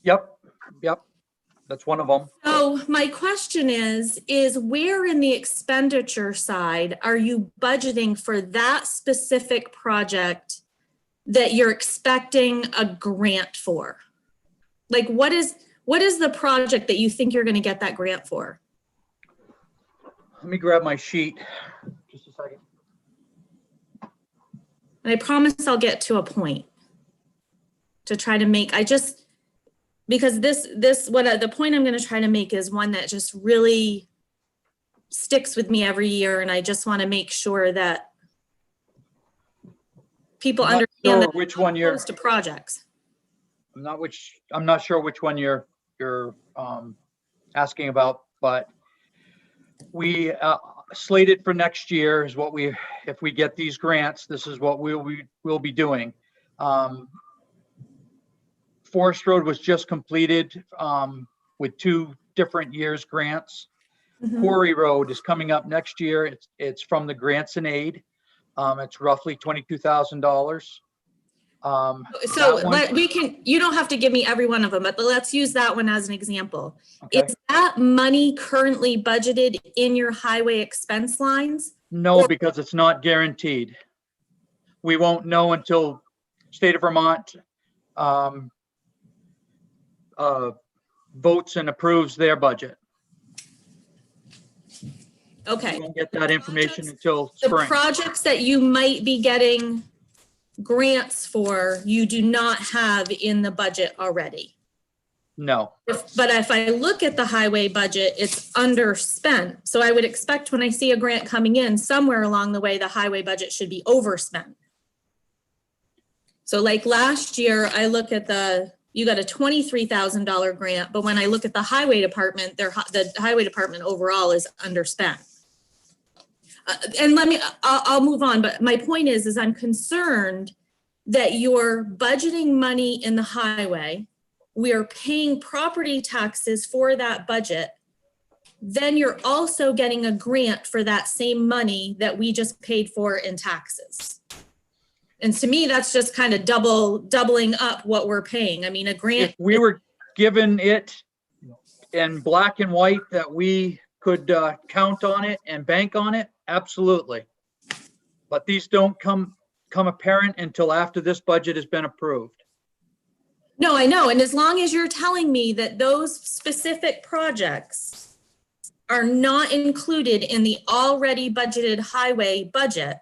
S1: Yep, that's one of them.
S8: So my question is where in the expenditure side are you budgeting for that specific project that you're expecting a grant for? Like, what is the project that you think you're going to get that grant for?
S1: Let me grab my sheet. Just a second.
S8: And I promise I'll get to a point to try to make, because the point I'm going to try to make is one that just really sticks with me every year. And I just want to make sure that people
S1: I'm not
S8: understand
S1: sure which one you're,
S8: to projects.
S1: I'm not sure which one you're asking about, but we slated for next year is what if we get these grants, this is what we'll be doing. Forest Road was just completed with 2 different years grants.
S8: Mhm.
S1: Quarry Road is coming up next year. It's from the grants and aid. It's roughly $22,000.
S8: So you don't have to give me every one of them, but let's use that one as an example.
S1: Okay.
S8: Is that money currently budgeted in your highway expense lines?
S1: No, because it's not guaranteed. We won't know until state of Vermont votes and approves their budget.
S8: Okay.
S1: We won't get that information until
S8: The
S1: spring.
S8: projects that you might be getting grants for, you do not have in the budget already.
S1: No,
S8: But if I look at the highway budget, it's underspent. So I would expect when I see a grant coming in, somewhere along the way, the highway budget should be overspent. So like last year, I look at you got a $23,000 grant, but when I look at the highway department, the highway department overall is underspent. And I'll move on, but my point is I'm concerned that you're budgeting money in the highway, we are paying property taxes for that budget, then you're also getting a grant for that same money that we just paid for in taxes. And to me, that's just kind of doubling up what we're paying. I mean, a grant.
S1: if we were given it in black and white that we could count on it and bank on it, absolutely. But these don't come apparent until after this budget has been approved.
S8: No, I know. And as long as you're telling me that those specific projects are not included in the already budgeted highway budget,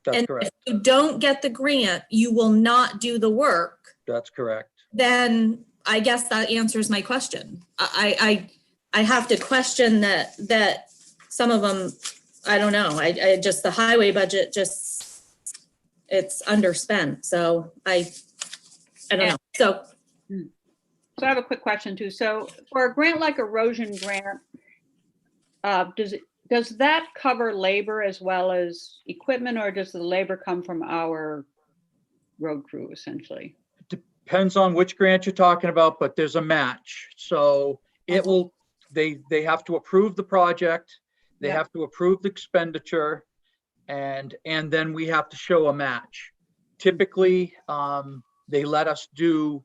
S1: That's
S8: and
S1: correct.
S8: if you don't get the grant, you will not do the work,
S1: That's correct.
S8: then I guess that answers my question. I have to question that some of them, I don't know. I just, the highway budget it's underspent. So I don't know. So
S2: I have a quick question too. So for a grant like erosion grant, does that cover labor as well as equipment, or does the labor come from our road crew essentially?
S1: Depends on which grant you're talking about, but there's a match. So it will, they have to approve the project. They
S2: Yeah.
S1: have to approve the expenditure, and then we have to show a match. Typically, they let us do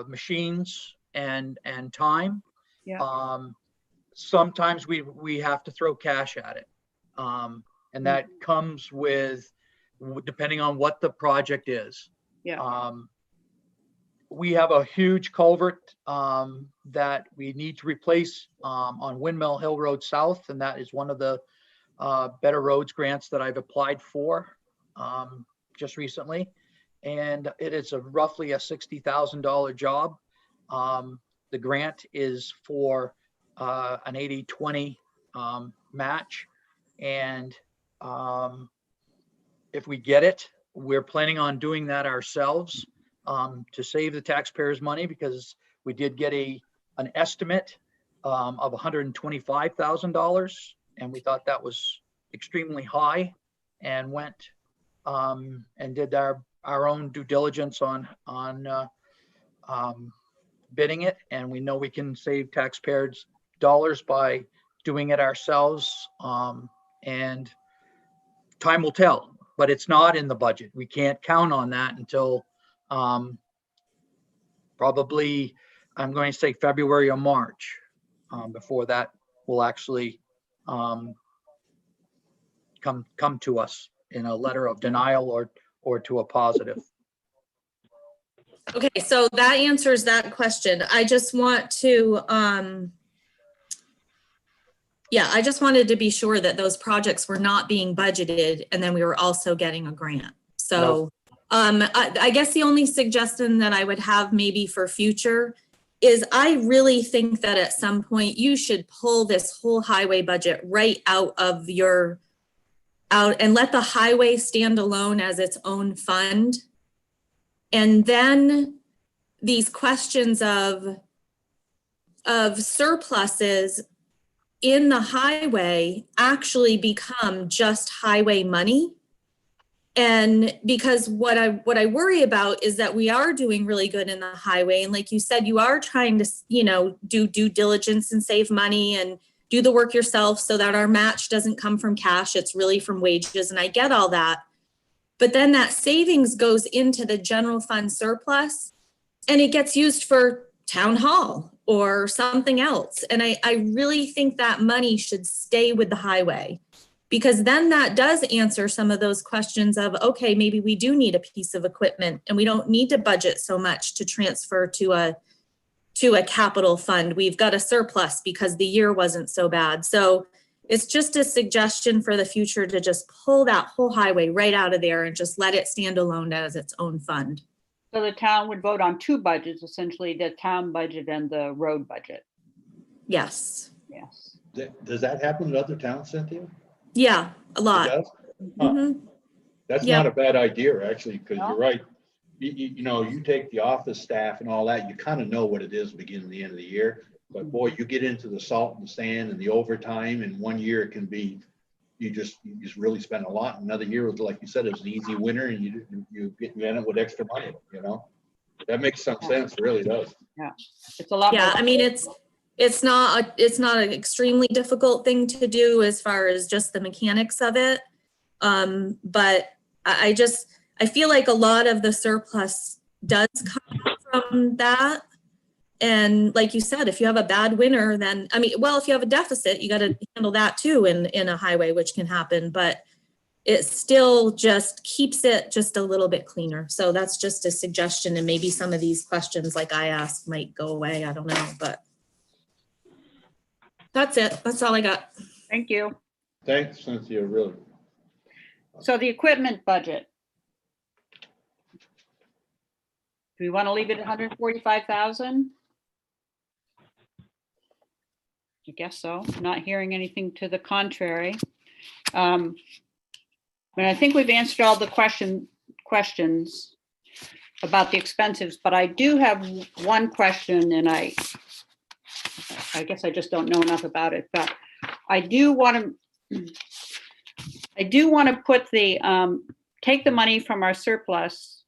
S1: machines and time.
S2: Yeah.
S1: Sometimes we have to throw cash at it. And that comes with, depending on what the project is.
S2: Yeah.
S1: We have a huge culvert that we need to replace on Windmill Hill Road South, and that is one of the Better Roads grants that I've applied for just recently. And it is roughly a $60,000 job. The grant is for an 80-20 match. And if we get it, we're planning on doing that ourselves to save the taxpayers money, because we did get an estimate of $125,000, and we thought that was extremely high. and went and did our own due diligence on bidding it, and we know we can save taxpayers dollars by doing it ourselves. And time will tell, but it's not in the budget. We can't count on that until probably, I'm going to say February or March, before that will actually come to us in a letter of denial or to a positive.
S8: Okay, so that answers that question. I just want to, I just wanted to be sure that those projects were not being budgeted and then we were also getting a grant. So I guess the only suggestion that I would have maybe for future is I really think that at some point you should pull this whole highway budget right out and let the highway stand alone as its own fund. And then these questions of surpluses in the highway actually become just highway money. And because what I worry about is that we are doing really good in the highway. And like you said, you are trying to, do due diligence and save money and do the work yourself so that our match doesn't come from cash. It's really from wages. And I get all that. But then that savings goes into the general fund surplus and it gets used for town hall or something else. And I really think that money should stay with the highway, because then that does answer some of those questions of, okay, maybe we do need a piece of equipment and we don't need to budget so much to transfer to a capital fund. We've got a surplus because the year wasn't so bad. So it's just a suggestion for the future to just pull that whole highway right out of there and just let it stand alone as its own fund.
S2: So the town would vote on two budgets, essentially the town budget and the road budget.
S8: Yes.
S2: Yes.
S4: Does that happen in other towns, Cynthia?
S8: Yeah, a
S4: It
S8: lot.
S4: does? Huh.
S8: Mhm.
S4: That's
S8: Yeah.
S4: not a bad idea, actually, because
S2: No.
S4: you're right. You take the office staff and all that, you kind of know what it is beginning and the end of the year. But boy, you get into the salt and the sand and the overtime, and one year it can be, you just really spend a lot. Another year, like you said, it was an easy winter and you end up with extra money, That makes some sense, really does.
S2: It's a lot.
S8: Yeah,
S2: more-
S8: I mean, it's not an extremely difficult thing to do as far as just the mechanics of it. But I feel like a lot of the surplus does come from that. And like you said, if you have a bad winter, then, if you have a deficit, you got to handle that too in a highway, which can happen, but it still just keeps it just a little bit cleaner. So that's just a suggestion, and maybe some of these questions like I asked might go away. I don't know, but that's it. That's all I got.
S2: Thank you.
S4: Thanks, Cynthia, really.
S2: So the equipment budget. Do we want to leave it at 145,000? I guess so. Not hearing anything to the contrary. I think we've answered all the questions about the expenses, but I do have one question, and I guess I just don't know enough about it, but I do want to put take the money from our surplus,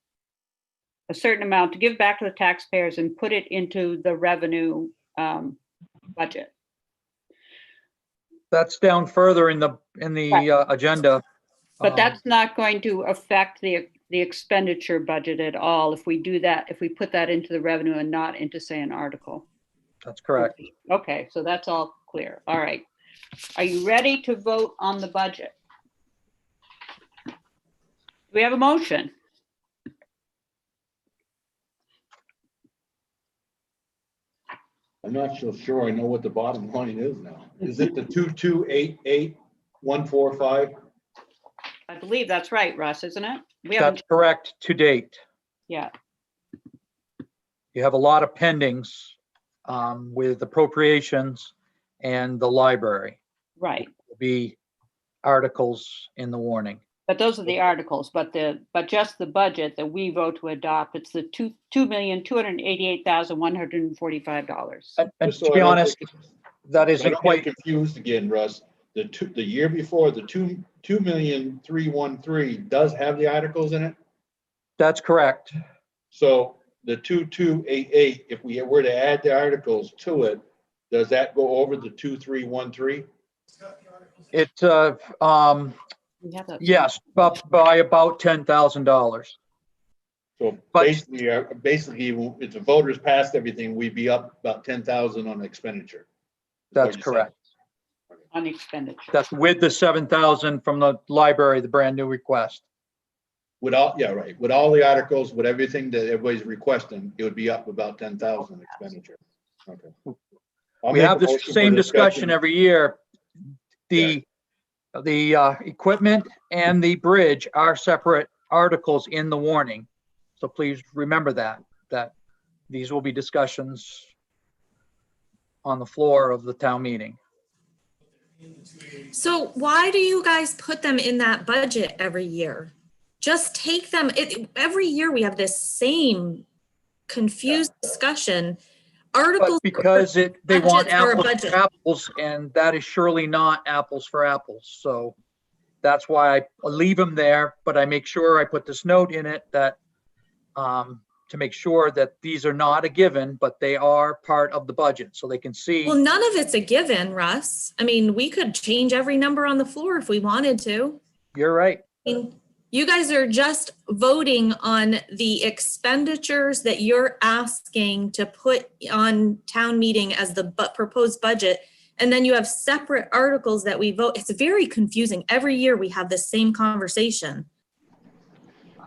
S2: a certain amount, to give back to the taxpayers and put it into the revenue budget.
S1: That's down further in the agenda.
S2: But that's not going to affect the expenditure budget at all if we do that, if we put that into the revenue and not into, say, an article.
S1: That's correct.
S2: Okay, so that's all clear. All right. Are you ready to vote on the budget? Do we have a motion?
S4: I'm not so sure I know what the bottom line is now. Is it the 2288145?
S2: I believe that's right, Russ, isn't it? We
S1: That's
S2: haven't,
S1: correct to date.
S2: yeah.
S1: You have a lot of pendings with appropriations and the library.
S2: Right.
S1: Will be articles in the warning.
S2: But those are the articles, but just the budget that we vote to adopt, it's the $2,288,145.
S1: And
S4: Just so
S1: to
S4: I
S1: be
S4: don't
S1: honest,
S4: get-
S1: that
S4: I
S1: isn't
S4: don't
S1: quite,
S4: get confused again, Russ. the year before, the 2,313 does have the articles in it.
S1: That's correct.
S4: So the 2288, if we were to add the articles to it, does that go over the 2313?
S1: It,
S2: We have that.
S1: yes, up by about $10,000.
S4: So
S1: But-
S4: basically, if the voters passed everything, we'd be up about 10,000 on expenditure. is what
S1: That's
S4: you said.
S1: correct.
S2: On expenditure.
S1: That's with the 7,000 from the library, the brand new request.
S4: With all, yeah, right. With all the articles, with everything that everybody's requesting, it would be up about 10,000 expenditure. Okay. I'll
S1: We
S4: make
S1: have
S4: a
S1: the
S4: motion for
S1: same discussion every year. The equipment and the bridge are separate articles in the warning. So please remember that these will be discussions on the floor of the town meeting.
S8: So why do you guys put them in that budget every year? Just take them, every year we have this same confused discussion. Articles.
S1: But because they want
S8: budgets are a
S1: apples
S8: budget.
S1: for apples, and that is surely not apples for apples. So that's why I leave them there, but I make sure I put this note in it that to make sure that these are not a given, but they are part of the budget, so they can see.
S8: Well, none of it's a given, Russ. I mean, we could change every number on the floor if we wanted to.
S1: You're right.
S8: I mean, you guys are just voting on the expenditures that you're asking to put on town meeting as the proposed budget. And then you have separate articles that we vote. It's very confusing. Every year we have the same conversation.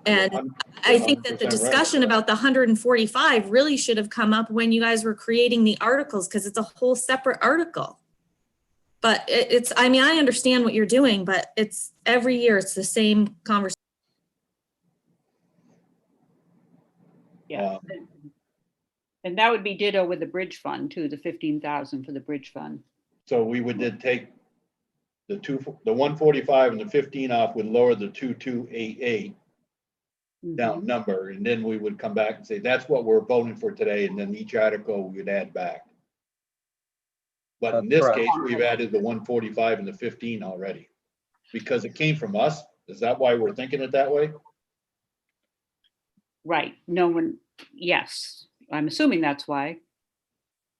S8: And I think that the
S4: 100% right.
S8: discussion about the 145 really should have come up when you guys were creating the articles, because it's a whole separate article. But it's, I mean, I understand what you're doing, but it's every year it's the same conversation.
S2: Yeah. And that would be ditto with the bridge fund too, the 15,000 for the bridge fund.
S4: So we would then take the 145 and the 15 off would lower the 2288 down number, and then we would come back and say, that's what we're voting for today, and then each article we would add back. But in this
S1: That's
S4: case,
S1: correct.
S4: we've added the 145 and the 15 already, because it came from us. Is that why we're thinking it that way?
S2: Right, no one, yes, I'm assuming that's why.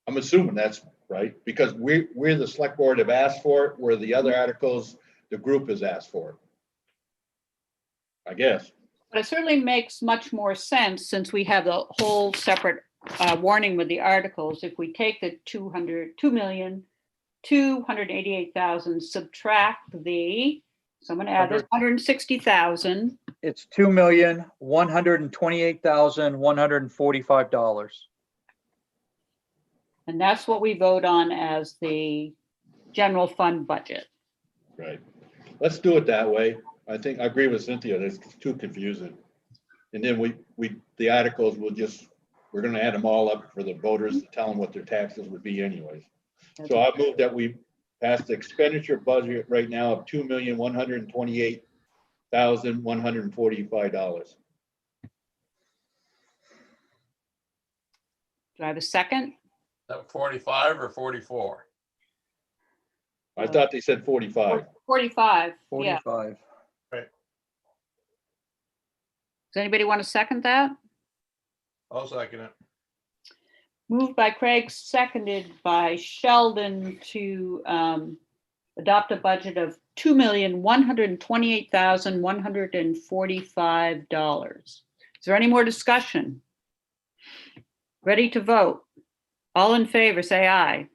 S4: I'm assuming that's right, because we're the select board have asked for it, where the other articles, the group has asked for it. I guess.
S2: But it certainly makes much more sense, since we have the whole separate warning with the articles. If we take the 2,288,000, subtract the, someone add this, 160,000.
S1: It's $2,128,145.
S2: And that's what we vote on as the general fund budget.
S4: Right. Let's do it that way. I think I agree with Cynthia. It's too confusing. And then the articles will just, we're gonna add them all up for the voters to tell them what their taxes would be anyways. So I move that we pass the expenditure budget right now of $2,128,145.
S2: Do I have a second?
S3: That 45 or 44?
S4: I thought they said 45.
S2: 45, yeah.
S1: 45.
S2: Does anybody want to second that?
S3: I'll second it.
S2: Moved by Craig, seconded by Sheldon to adopt a budget of $2,128,145. Is there any more discussion? Ready to vote? All in favor, say aye.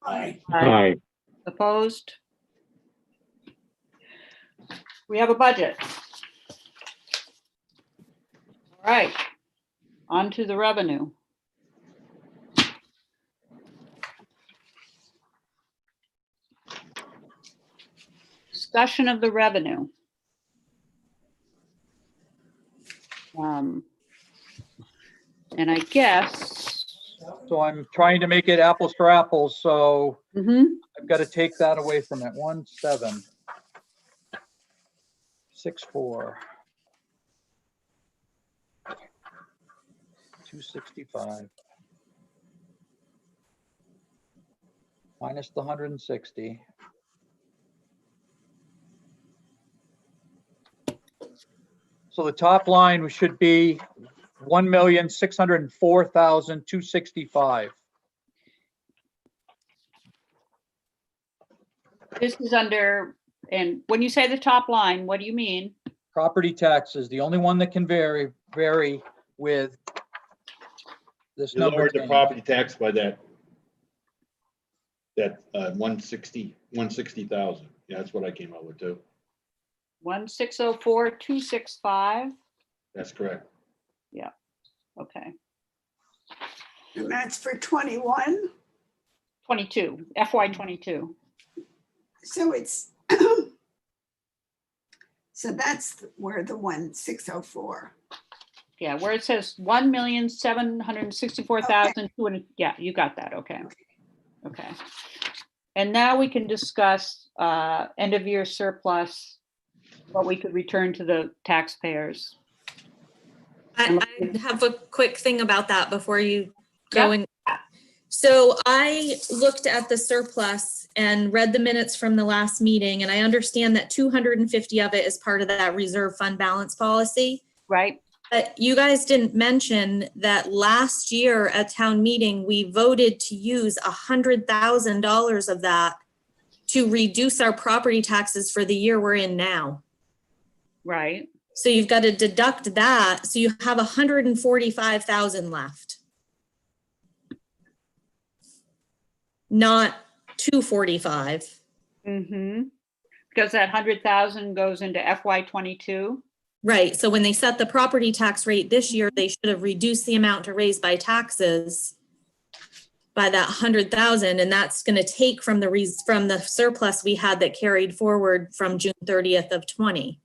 S9: Aye.
S6: Aye.
S2: Opposed? We have a budget. All right, on to the revenue. Discussion of the revenue. And I guess,
S1: So I'm trying to make it apples for apples, so
S2: mhm,
S1: I've got to take that away from it. 17, 64, 265 minus the 160. So the top line should be 1,604,265.
S2: This is under, and when you say the top line, what do you mean?
S1: Property taxes, the only one that can vary with this
S4: You
S1: number.
S4: lowered the
S1: change.
S4: property tax by that 160,000. Yeah, that's what I came up with too.
S2: 1,604,265.
S4: That's correct.
S2: Okay.
S10: And that's for 21.
S2: 22, FY 22.
S10: So it's, so that's where the 1,604.
S2: Yeah, where it says 1,764,200. Yeah, you got that. Okay. Okay. And now we can discuss end of year surplus, what we could return to the taxpayers.
S8: I have a quick thing about that before you go
S2: Yeah.
S8: in. So I looked at the surplus and read the minutes from the last meeting, and I understand that 250 of it is part of that reserve fund balance policy.
S2: Right?
S8: But you guys didn't mention that last year at town meeting, we voted to use $100,000 of that to reduce our property taxes for the year we're in now.
S2: Right.
S8: So you've got to deduct that. So you have 145,000 left. Not 245.
S2: Mm-hmm. Because that 100,000 goes into FY 22.
S8: Right. So when they set the property tax rate this year, they should have reduced the amount to raise by taxes by that 100,000. And that's going to take from the surplus we had that carried forward from June 30th of 20.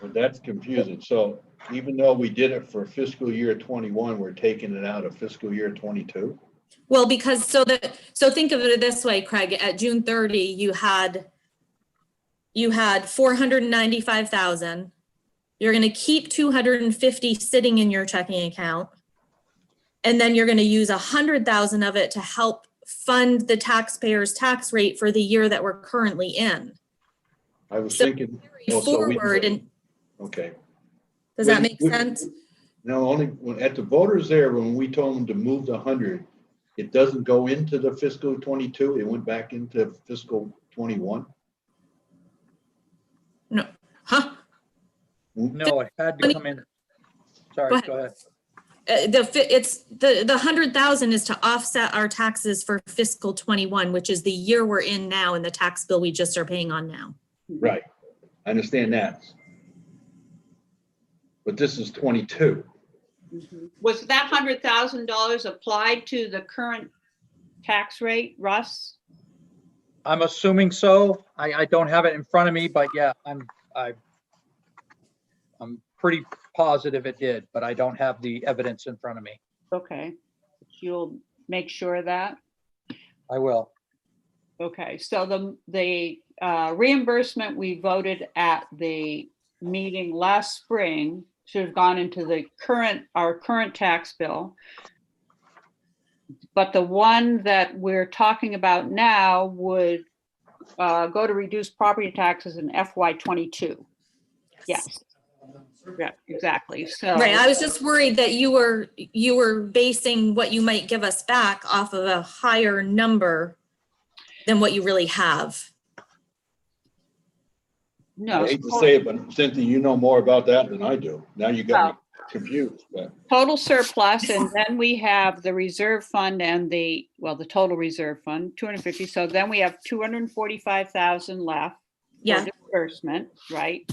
S4: Well, that's confusing. So even though we did it for fiscal year 21, we're taking it out of fiscal year 22?
S8: Well, because so think of it this way, Craig, at June 30, you had 495,000. You're going to keep 250 sitting in your checking account. And then you're going to use 100,000 of it to help fund the taxpayer's tax rate for the year that we're currently in.
S4: I was
S8: So
S4: thinking. Oh, so we-
S8: Forward, and
S4: Okay.
S8: does that make sense?
S4: No, only at the voters there, when we told them to move the 100, it doesn't go into the fiscal 22. It went back into fiscal 21.
S8: No, huh?
S1: No, it had to come in. Sorry,
S8: Go
S1: go ahead.
S8: The 100,000 is to offset our taxes for fiscal 21, which is the year we're in now and the tax bill we just are paying on now.
S4: Right. I understand that. But this is 22.
S2: Was that $100,000 applied to the current tax rate, Russ?
S1: I'm assuming so. I don't have it in front of me, but yeah, I'm pretty positive it did, but I don't have the evidence in front of me.
S2: Okay. You'll make sure of that?
S1: I will.
S2: Okay, so the reimbursement we voted at the meeting last spring should have gone into our current tax bill. But the one that we're talking about now would go to reduce property taxes in FY 22. Yes. Yeah, exactly. So.
S8: Right, I was just worried that you were basing what you might give us back off of a higher number than what you really have.
S2: No.
S4: I hate to say it, but Cynthia, you know more about that than I do. Now you got me confused. But
S2: Total surplus, and then we have the reserve fund and the total reserve fund, 250. So then we have 245,000 left
S8: Yeah.
S2: for disbursement, right?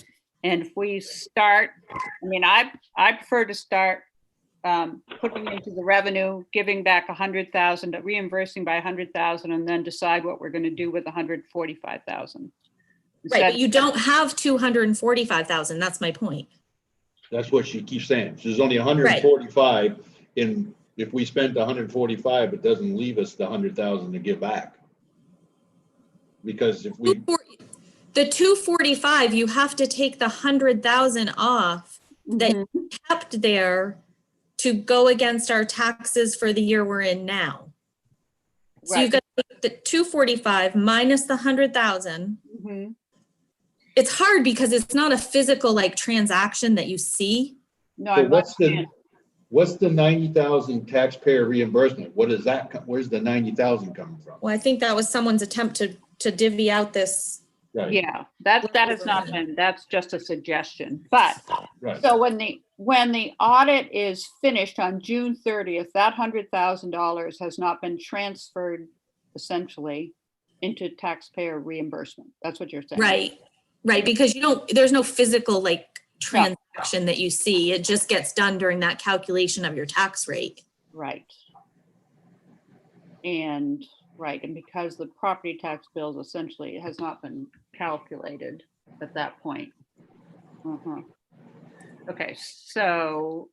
S2: And if we start, I prefer to start putting into the revenue, giving back 100,000, reimbursing by 100,000, and then decide what we're going to do with 145,000.
S8: Right, but you don't have 245,000. That's my point.
S4: that's what she keeps saying. There's only 145 in, if we spent 145, it doesn't leave us the 100,000 to give back. Because if we,
S8: The 245, you have to take the 100,000 off that you kept there to go against our taxes for the year we're in now. So you've got the 245 minus the 100,000.
S2: Mhm.
S8: it's hard because it's not a physical like transaction that you see.
S2: No,
S4: So
S2: I'm not
S4: what's
S2: saying,
S4: what's the 90,000 taxpayer reimbursement? What is that? Where's the 90,000 coming from?
S8: Well, I think that was someone's attempt to divvy out this.
S4: Right,
S2: yeah, that has not been, that's just a suggestion. But,
S4: right.
S2: so when the audit is finished on June 30th, that $100,000 has not been transferred essentially into taxpayer reimbursement. That's what you're saying.
S8: Right, because there's no physical like transaction that you see. It just gets done during that calculation of your tax rate.
S2: Right. And because the property tax bills essentially has not been calculated at that point. Okay, so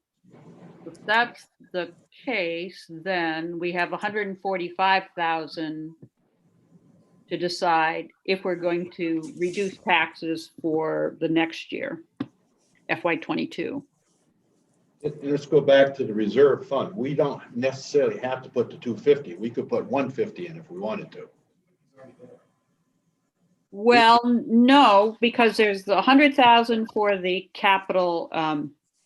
S2: if that's the case, then we have 145,000 to decide if we're going to reduce taxes for the next year, FY22.
S4: Let's go back to the reserve fund. We don't necessarily have to put the 250. We could put 150 in if we wanted to.
S2: Well, no, because there's the 100,000 for the capital,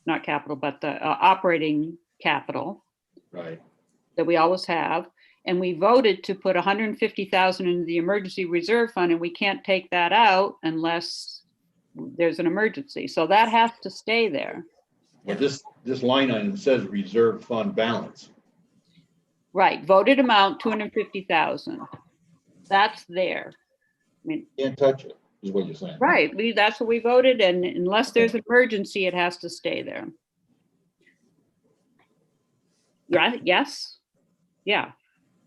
S2: not capital, but the operating capital
S4: Right.
S2: that we always have. And we voted to put 150,000 into the emergency reserve fund, and we can't take that out unless there's an emergency. So that has to stay there.
S4: But this line item says reserve fund balance.
S2: Right, voted amount, 250,000. That's there. I mean,
S4: Can't touch it, is what you're saying.
S2: right, that's what we voted, and unless there's an emergency, it has to stay there. Right, yes? Yeah.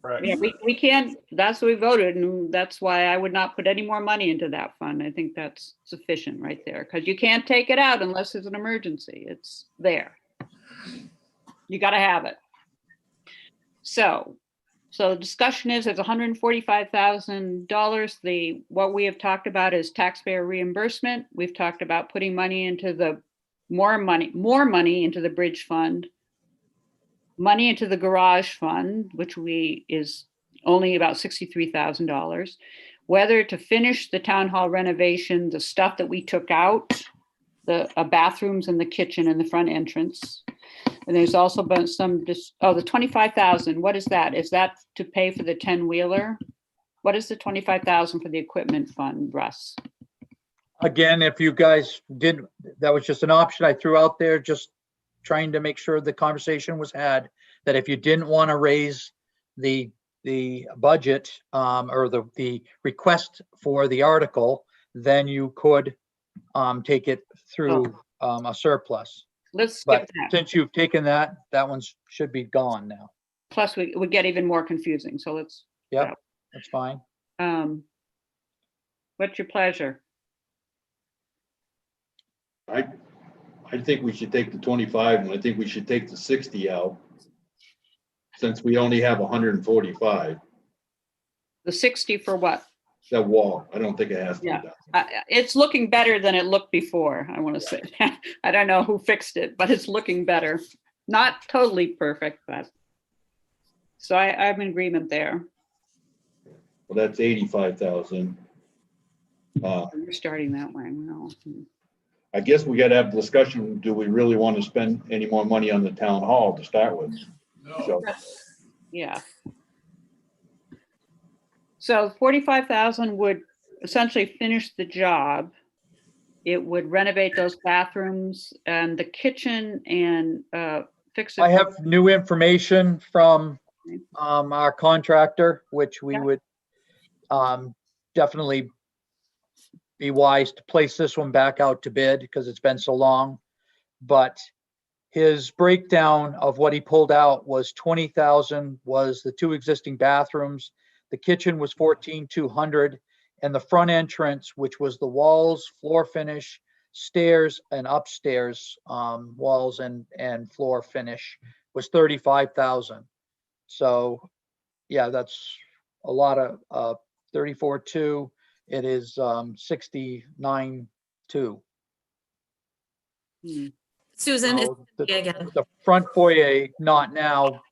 S3: Right.
S2: Yeah, we can't, that's what we voted, and that's why I would not put any more money into that fund. I think that's sufficient right there, because you can't take it out unless there's an emergency. It's there. You gotta have it. So the discussion is, it's $145,000. What we have talked about is taxpayer reimbursement. We've talked about putting money into more money into the bridge fund, money into the garage fund, which is only about $63,000. Whether to finish the town hall renovation, the stuff that we took out, the bathrooms and the kitchen and the front entrance. And there's also been the 25,000, what is that? Is that to pay for the 10-wheeler? What is the 25,000 for the equipment fund, Russ?
S1: Again, if you guys didn't, that was just an option I threw out there, just trying to make sure the conversation was had, that if you didn't want to raise the budget or the request for the article, then you could take it through a surplus.
S2: Let's skip
S1: But
S2: that.
S1: since you've taken that, that one should be gone now.
S2: Plus, it would get even more confusing. So let's.
S1: Yep, that's fine.
S2: What's your pleasure?
S4: I think we should take the 25 and I think we should take the 60 out. Since we only have 145.
S2: The 60 for what?
S4: That wall, I don't think it has to be
S2: Yeah.
S4: done.
S2: It's looking better than it looked before, I want to say. I don't know who fixed it, but it's looking better. Not totally perfect, but. So I'm in agreement there.
S4: Well, that's 85,000.
S2: You're starting that way. No.
S4: I guess we gotta have a discussion. Do we really want to spend any more money on the town hall to start with? So,
S2: Yeah. So 45,000 would essentially finish the job. It would renovate those bathrooms and the kitchen and fix it.
S1: I have new information from our contractor, which we would definitely be wise to place this one back out to bid because it's been so long. But his breakdown of what he pulled out was 20,000 was the 2 existing bathrooms. The kitchen was 14,200, and the front entrance, which was the walls, floor finish, stairs, and upstairs walls and floor finish, was 35,000. So, yeah, that's a lot of 34.2. It is 69.2.
S8: Susan,
S1: So
S8: again.
S1: the front foyer, not now.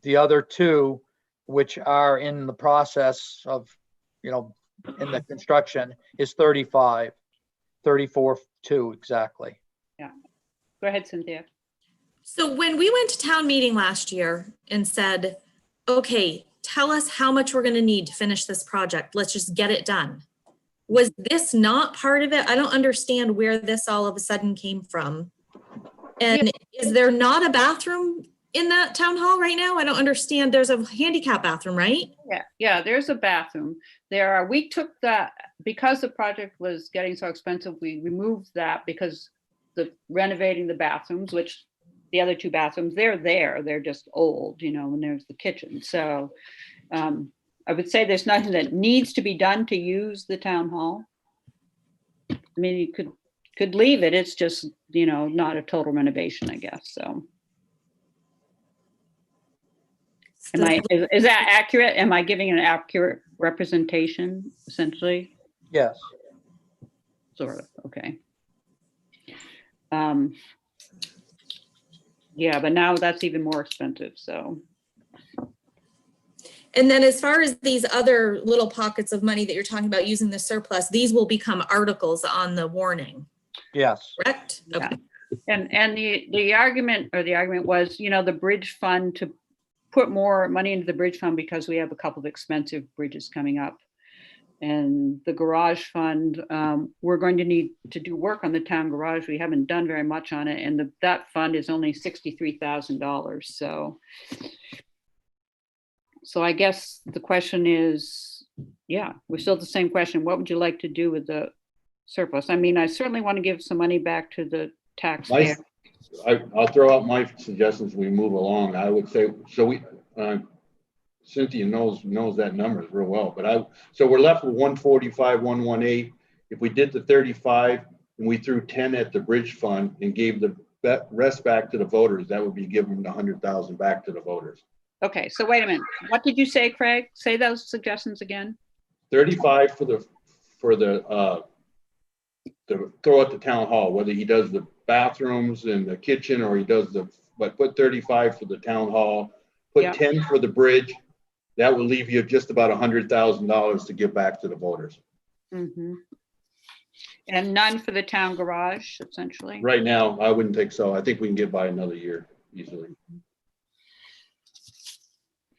S1: The other 2, which are in the process of, in the construction, is 35. 34.2 exactly.
S2: Go ahead, Cynthia.
S8: So when we went to town meeting last year and said, okay, tell us how much we're going to need to finish this project. Let's just get it done. Was this not part of it? I don't understand where this all of a sudden came from. And is there not a bathroom in that town hall right now? I don't understand. There's a handicap bathroom, right?
S2: Yeah, there's a bathroom. We took that, because the project was getting so expensive, we removed that because renovating the bathrooms, which the other two bathrooms, they're just old, and there's the kitchen. So I would say there's nothing that needs to be done to use the town hall. I mean, you could leave it. It's just, not a total renovation, I guess. So is that accurate? Am I giving an accurate representation, essentially?
S1: Yes.
S2: Sort of, okay. Yeah, but now that's even more expensive, so.
S8: And then as far as these other little pockets of money that you're talking about using the surplus, these will become articles on the warning,
S1: Yes.
S8: correct?
S2: Yeah.
S8: Okay.
S2: And the argument was, the bridge fund, to put more money into the bridge fund because we have a couple of expensive bridges coming up. And the garage fund, we're going to need to do work on the town garage. We haven't done very much on it. And that fund is only $63,000. So I guess the question is, we're still the same question. What would you like to do with the surplus? I mean, I certainly want to give some money back to the taxpayer.
S4: I'll throw out my suggestions as we move along. I would say, Cynthia knows that numbers real well, but so we're left with 145, 118. If we did the 35 and we threw 10 at the bridge fund and gave the rest back to the voters, that would be giving the 100,000 back to the voters.
S2: Okay, so wait a minute. What did you say, Craig? Say those suggestions again.
S4: 35 for the throw at the town hall, whether he does the bathrooms and the kitchen or he does but put 35 for the town hall, put 10 for the bridge. That will leave you just about $100,000 to give back to the voters.
S2: Mm-hmm. And none for the town garage, essentially?
S4: Right now, I wouldn't think so. I think we can get by another year easily.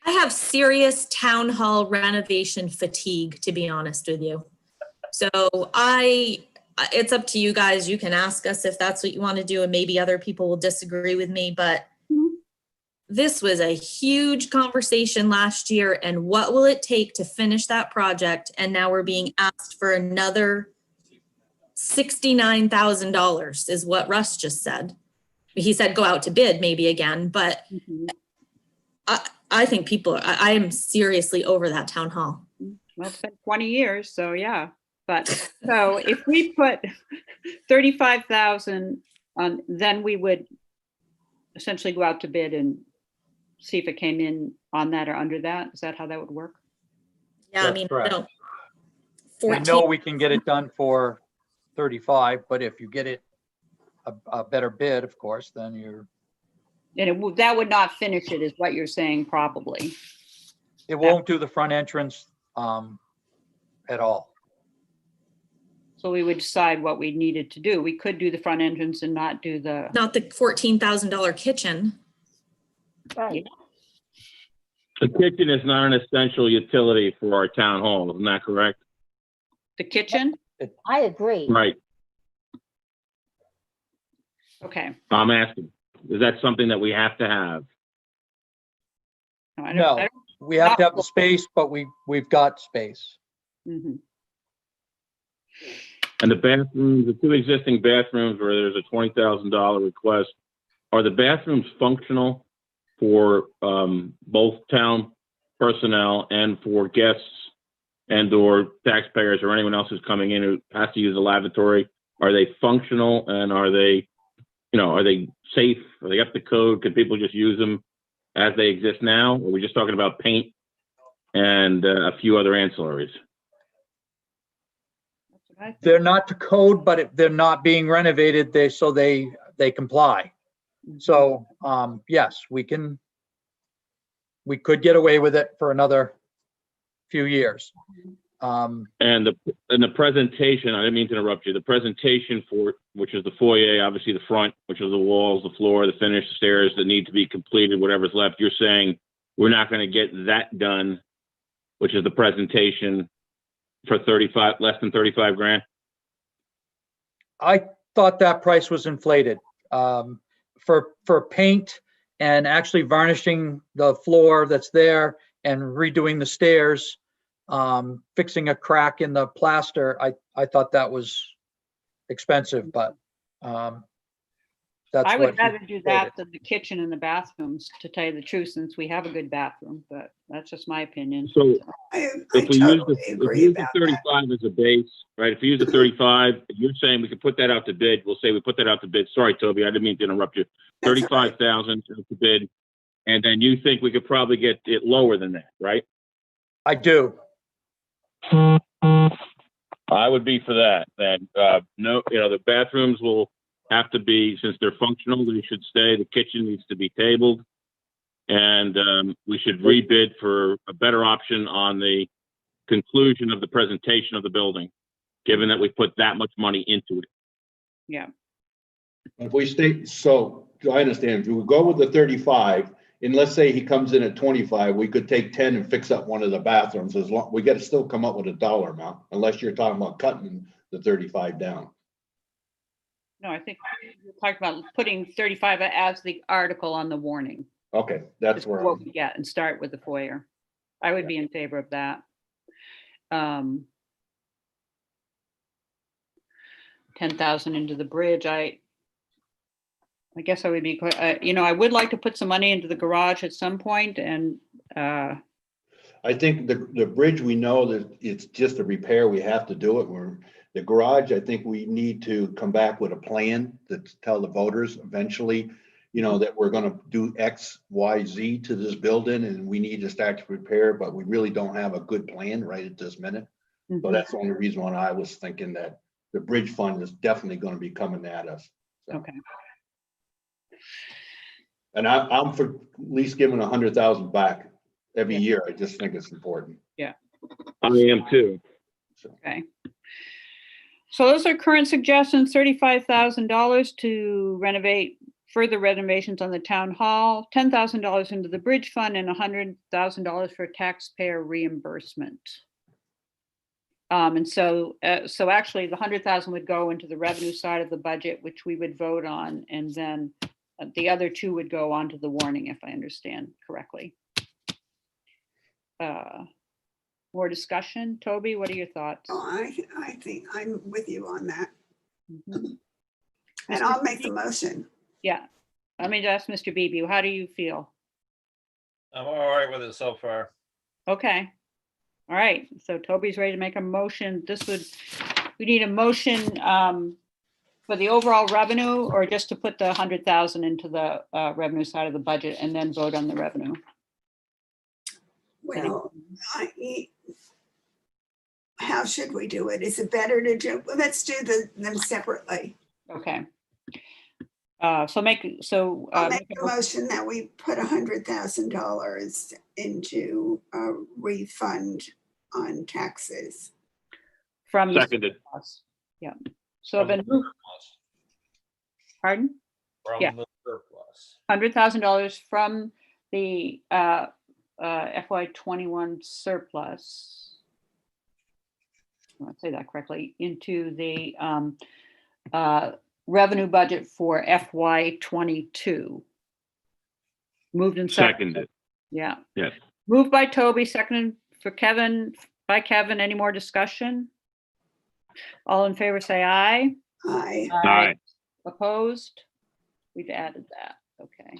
S8: I have serious town hall renovation fatigue, to be honest with you. So it's up to you guys. You can ask us if that's what you want to do, and maybe other people will disagree with me, but this was a huge conversation last year. And what will it take to finish that project? And now we're being asked for another $69,000 is what Russ just said. He said, go out to bid maybe again, but I think I am seriously over that town hall.
S2: Well, it's been 20 years, so yeah. But so if we put 35,000 on, then we would essentially go out to bid and see if it came in on that or under that. Is that how that would work?
S8: Yeah,
S1: That's
S8: I mean,
S1: correct.
S8: no.
S1: We know we can get it done for 35, but if you get it a better bid, of course, then you're.
S2: And that would not finish it, is what you're saying, probably.
S1: It won't do the front entrance at all.
S2: So we would decide what we needed to do. We could do the front entrance and not do the.
S8: Not the $14,000 kitchen.
S9: Right.
S6: The kitchen is not an essential utility for our town hall, isn't that correct?
S2: The kitchen?
S9: I agree.
S6: Right.
S2: Okay.
S6: I'm asking, is that something that we have to have?
S2: No,
S1: No, we have to have the space, but we've got space.
S2: Mhm.
S6: And the bathrooms, the two existing bathrooms where there's a $20,000 request, are the bathrooms functional for both town personnel and for guests and or taxpayers or anyone else who's coming in who has to use a lavatory? Are they functional, and are they safe? Are they up to code? Can people just use them as they exist now? Or are we just talking about paint and a few other ancillaries?
S1: They're not to code, but they're not being renovated. They comply. So, yes, we could get away with it for another few years. Um,
S6: And the presentation, I didn't mean to interrupt you, the presentation for, which is the foyer, obviously the front, which is the walls, the floor, the finish, the stairs that need to be completed, whatever's left, you're saying we're not going to get that done, which is the presentation for less than 35 grand?
S1: I thought that price was inflated. For paint and actually varnishing the floor that's there and redoing the stairs, fixing a crack in the plaster, I thought that was expensive, but that's
S2: I
S1: what.
S2: would rather do that than the kitchen and the bathrooms, to tell you the truth, since we have a good bathroom, but that's just my opinion.
S6: So
S10: I
S6: if we use
S10: totally
S6: if we
S10: agree
S6: use the
S10: about that.
S6: 35 as a base, right? If we use the 35, you're saying we could put that out to bid. We'll say we put that out to bid. Sorry, Toby, I didn't mean to interrupt you.
S10: That's all right.
S6: 35,000 out to bid. And then you think we could probably get it lower than that, right?
S1: I do.
S6: I would be for that. Then, no, the bathrooms will have to be, since they're functional, they should stay. The kitchen needs to be tabled. And we should rebid for a better option on the conclusion of the presentation of the building, given that we put that much money into it.
S2: Yeah.
S4: If we stay, so I understand, if we go with the 35, and let's say he comes in at 25, we could take 10 and fix up one of the bathrooms. As long, we got to still come up with a dollar amount, unless you're talking about cutting the 35 down.
S2: No, I think we talked about putting 35 as the article on the warning.
S4: Okay, that's
S2: Just
S4: where
S2: what
S4: I'm,
S2: we get and start with the foyer. I would be in favor of that. 10,000 into the bridge. I guess I would be, I would like to put some money into the garage at some point, and
S4: I think the bridge, we know that it's just a repair. We have to do it. The garage, I think we need to come back with a plan to tell the voters eventually, that we're gonna do X, Y, Z to this building, and we need to start to prepare, but we really don't have a good plan right at this minute. So that's the only reason why I was thinking that the bridge fund is definitely gonna be coming at us. So.
S2: okay.
S4: And I'm for at least giving 100,000 back every year. I just think it's important.
S6: I am too.
S2: Okay. So those are current suggestions: $35,000 to renovate, further renovations on the town hall, $10,000 into the bridge fund, and $100,000 for taxpayer reimbursement. And so actually the 100,000 would go into the revenue side of the budget, which we would vote on, and then the other two would go onto the warning, if I understand correctly. More discussion? Toby, what are your thoughts?
S10: Oh, I think I'm with you on that.
S2: Mhm.
S10: And I'll make the motion.
S2: Yeah. Let me ask Mr. Beebe, how do you feel?
S3: I'm all right with it so far.
S2: Okay. All right. So Toby's ready to make a motion. We need a motion for the overall revenue, or just to put the 100,000 into the revenue side of the budget and then vote on the revenue?
S10: Well, how should we do it? Is it better to do, let's do them separately.
S2: Okay. So make
S10: I'll make the motion that we put $100,000 into a refund on taxes.
S2: from the
S6: Seconded.
S2: surplus. Yeah. So I've been moved, pardon? Yeah.
S3: From the surplus.
S2: $100,000 from the FY21 surplus. I want to say that correctly, into the revenue budget for FY22. Moved and
S6: Seconded.
S2: Yeah.
S6: Yes.
S2: Moved by Toby, seconded by Kevin. Any more discussion? All in favor, say aye.
S10: Aye.
S6: Aye.
S2: Opposed? We've added that. Okay.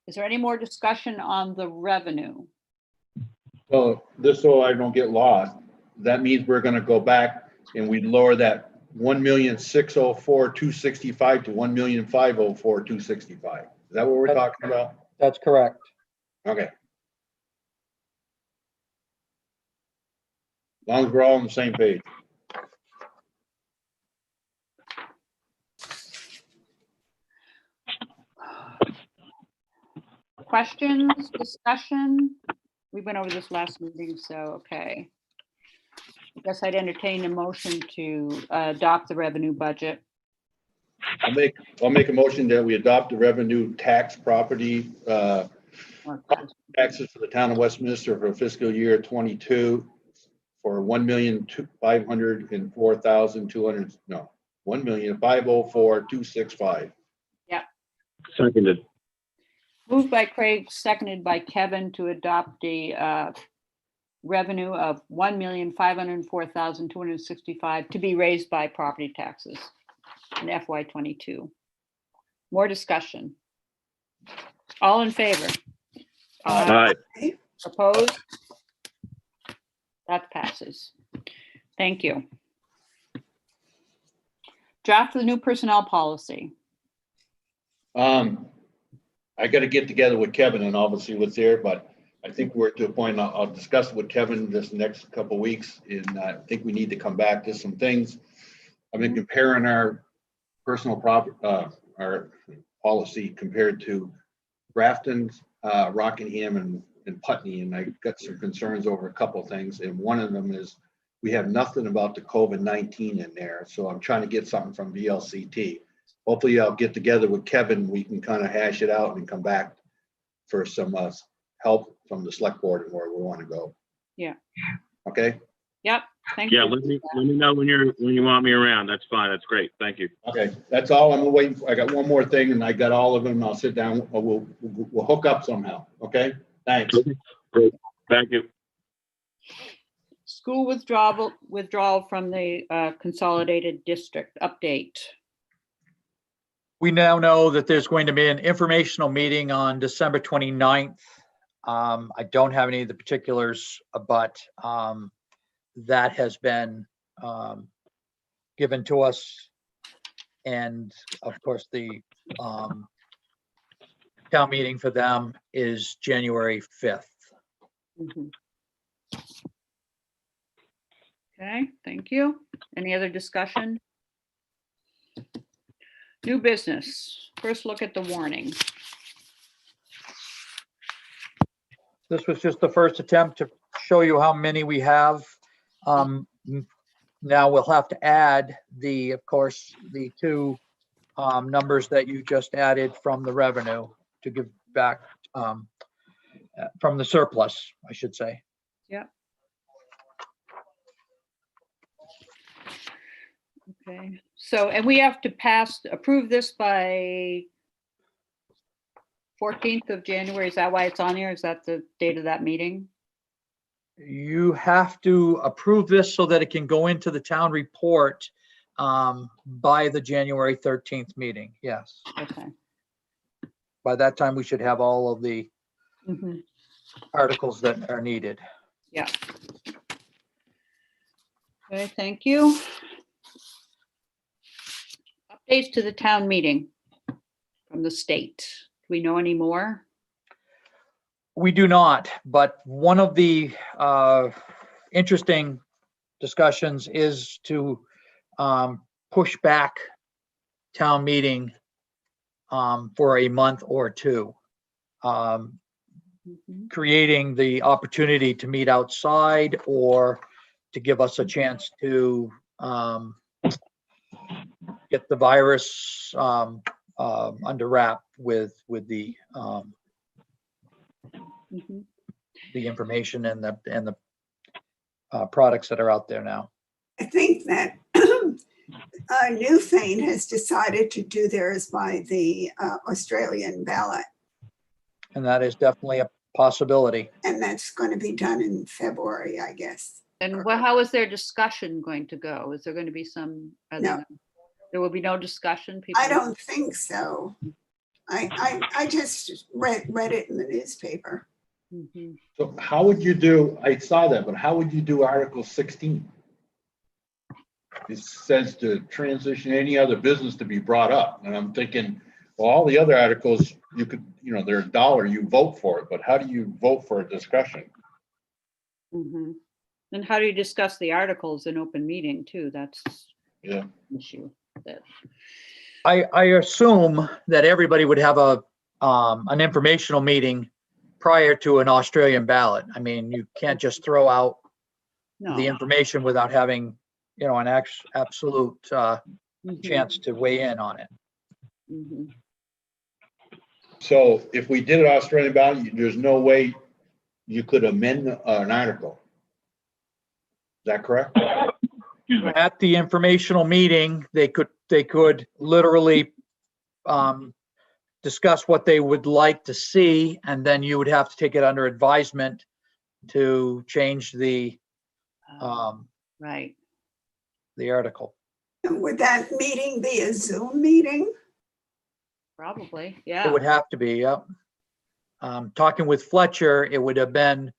S2: Is there any more discussion on the revenue?
S4: So this, so I don't get lost, that means we're gonna go back and we lower that 1,604,265 to 1,504,265. Is that what we're talking about?
S1: That's correct.
S4: Okay. As long as we're all on the same page.
S2: Questions, discussion? We went over this last meeting, so, okay. I guess I'd entertain a motion to adopt the revenue budget.
S4: I'll make a motion that we adopt the revenue tax property, taxes for the town of Westminster for fiscal year 22 for $1,504,200, no, $1,504,265.
S6: Seconded.
S2: Moved by Craig, seconded by Kevin to adopt the revenue of $1,504,265 to be raised by property taxes in FY '22. More discussion. All in favor?
S6: Aye.
S2: Opposed? That passes. Thank you. Draft the new personnel policy.
S4: I got to get together with Kevin and obviously what's there, but I think we're to a point, I'll discuss with Kevin this next couple of weeks, and I think we need to come back to some things. I've been comparing our personal our policy compared to Grafton, Rockingham, and Putney, and I got some concerns over a couple of things, and one of them is we have nothing about the COVID-19 in there, so I'm trying to get something from VLCT. Hopefully I'll get together with Kevin, we can kind of hash it out and come back for some help from the select board and where we want to go.
S2: Yeah.
S4: Okay?
S2: Yep. Thank
S6: Yeah,
S2: you.
S6: let me know when you want me around. That's fine. That's great. Thank you.
S4: Okay, that's all. I'm waiting for. I got one more thing and I got all of them. I'll sit down. We'll hook up somehow. Okay? Thanks.
S6: Great. Thank you.
S2: School withdrawal from the consolidated district update.
S1: We now know that there's going to be an informational meeting on December 29th. I don't have any of the particulars, but that has been given to us. And of course, the town meeting for them is January 5th.
S2: Mhm. Okay, thank you. Any other discussion? New business. First look at the warning.
S1: This was just the first attempt to show you how many we have. Now we'll have to add of course, the two numbers that you just added from the revenue to give back from the surplus, I should say.
S2: Yeah. Okay, so, and we have to approve this by 14th of January. Is that why it's on here? Is that the date of that meeting?
S1: You have to approve this so that it can go into the town report by the January 13th meeting. Yes.
S2: Okay.
S1: By that time, we should have all of the
S2: Mhm.
S1: articles that are needed.
S2: Yeah. Okay, thank you. Updates to the town meeting from the state. Do we know any more?
S1: We do not, but one of the interesting discussions is to push back town meeting for a month or two,
S2: Mhm.
S1: creating the opportunity to meet outside or to give us a chance to get the virus under wrap with the
S2: Mhm.
S1: the information and the products that are out there now.
S10: I think that Newfane has decided to do theirs by the Australian ballot,
S1: And that is definitely a possibility.
S10: and that's going to be done in February, I guess.
S2: And how is their discussion going to go? Is there going to be some?
S10: No.
S2: There will be no discussion? People-
S10: I don't think so. I just read it in the newspaper.
S2: Mhm.
S4: So how would you do, I saw that, but how would you do Article 16? It says to transition any other business to be brought up. And I'm thinking, well, all the other articles, you could, they're $1, you vote for it, but how do you vote for a discussion?
S2: Mhm. And how do you discuss the articles in open meeting too? That's
S4: Yeah.
S2: an issue. That
S1: I assume that everybody would have an informational meeting prior to an Australian ballot. I mean, you can't just throw out
S2: No.
S1: the information without having, you know, an absolute
S2: Mhm,
S1: chance to weigh in on it.
S2: mhm.
S4: So if we did an Australian ballot, there's no way you could amend an article. Is that correct?
S1: At the informational meeting, they could literally discuss what they would like to see, and then you would have to take it under advisement to change the
S2: Right.
S1: article.
S10: Would that meeting be a Zoom meeting?
S2: Probably,
S1: It
S2: yeah.
S1: would have to be, yep. Talking with Fletcher, it would have been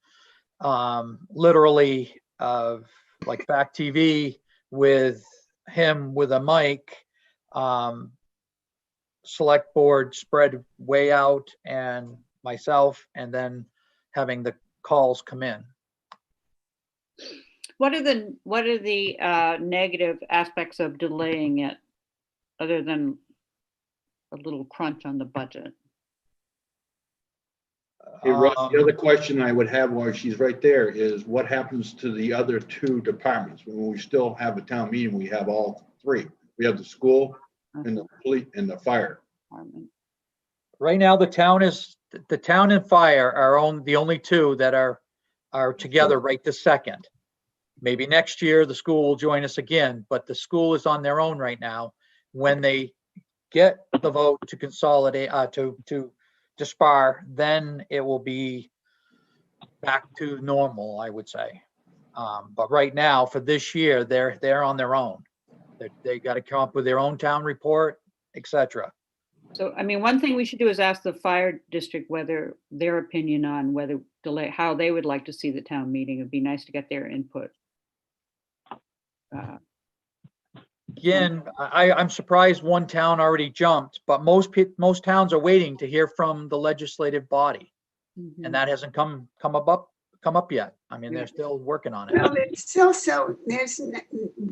S1: literally like Fact TV with him with a mic, select board spread way out, and myself, and then having the calls come in.
S2: What are the negative aspects of delaying it, other than a little crunch on the budget?
S4: Hey, Russ, the other question I would have while she's right there is what happens to the other two departments? When we still have a town meeting, we have all three. We have the school and the police and the fire.
S2: Department.
S1: Right now, the town and fire are the only two that are together right this second. Maybe next year the school will join us again, but the school is on their own right now. When they get the vote to consolidate, to dispar, then it will be back to normal, I would say. But right now, for this year, they're on their own. They got to come up with their own town report, etc.
S2: So, I mean, one thing we should do is ask the fire district whether their opinion on whether how they would like to see the town meeting. It'd be nice to get their input.
S1: Again, I'm surprised one town already jumped, but most towns are waiting to hear from the legislative body,
S2: Mhm.
S1: and that hasn't come up yet. I mean, they're still working on it.
S10: Well, it's also,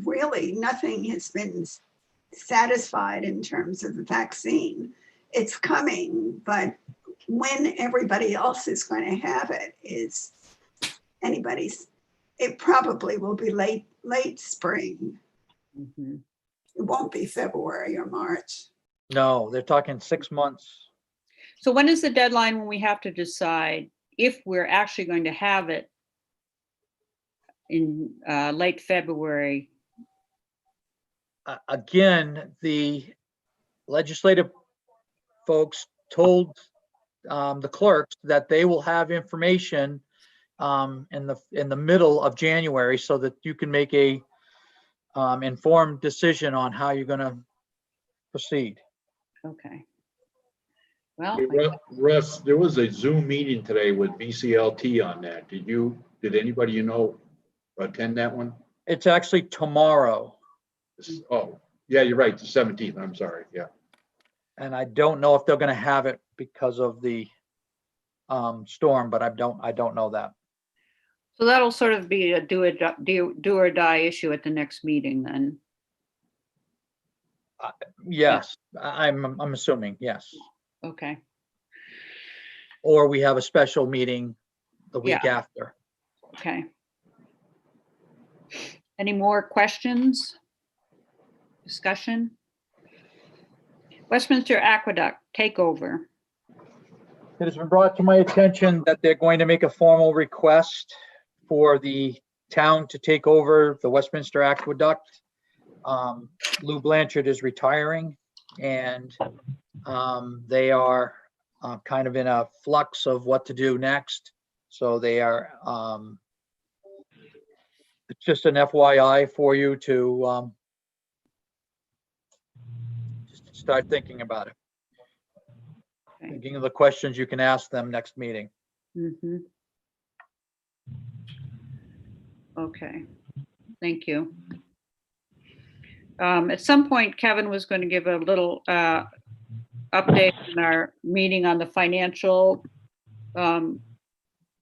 S10: really nothing has been satisfied in terms of the vaccine. It's coming, but when everybody else is going to have it is it probably will be late spring.
S2: Mhm.
S10: It won't be February or March.
S1: No, they're talking 6 months.
S2: So when is the deadline when we have to decide if we're actually going to have it in late February?
S1: Again, the legislative folks told the clerks that they will have information in the middle of January, so that you can make a informed decision on how you're going to proceed.
S2: Okay. Well,
S4: Hey, Russ, there was a Zoom meeting today with VCLT on that. Did anybody you know attend that one?
S1: It's actually tomorrow,
S4: Oh, yeah, you're right, the 17th, I'm sorry, yeah.
S1: and I don't know if they're going to have it because of the storm, but I don't know that.
S2: so that'll sort of be a do or die issue at the next meeting then.
S1: Yes, I'm assuming, yes.
S2: Okay.
S1: Or we have a special meeting the week after.
S2: Okay. Any more questions? Discussion? Westminster Aqueduct takeover.
S1: It has been brought to my attention that they're going to make a formal request for the town to take over the Westminster Aqueduct. Lou Blanchard is retiring, and they are kind of in a flux of what to do next. So they are, it's just an FYI for you to just start thinking about it.
S2: Okay.
S1: Thinking of the questions you can ask them next meeting.
S2: Mhm. Okay, thank you. At some point, Kevin was going to give a little update on our meeting on the financial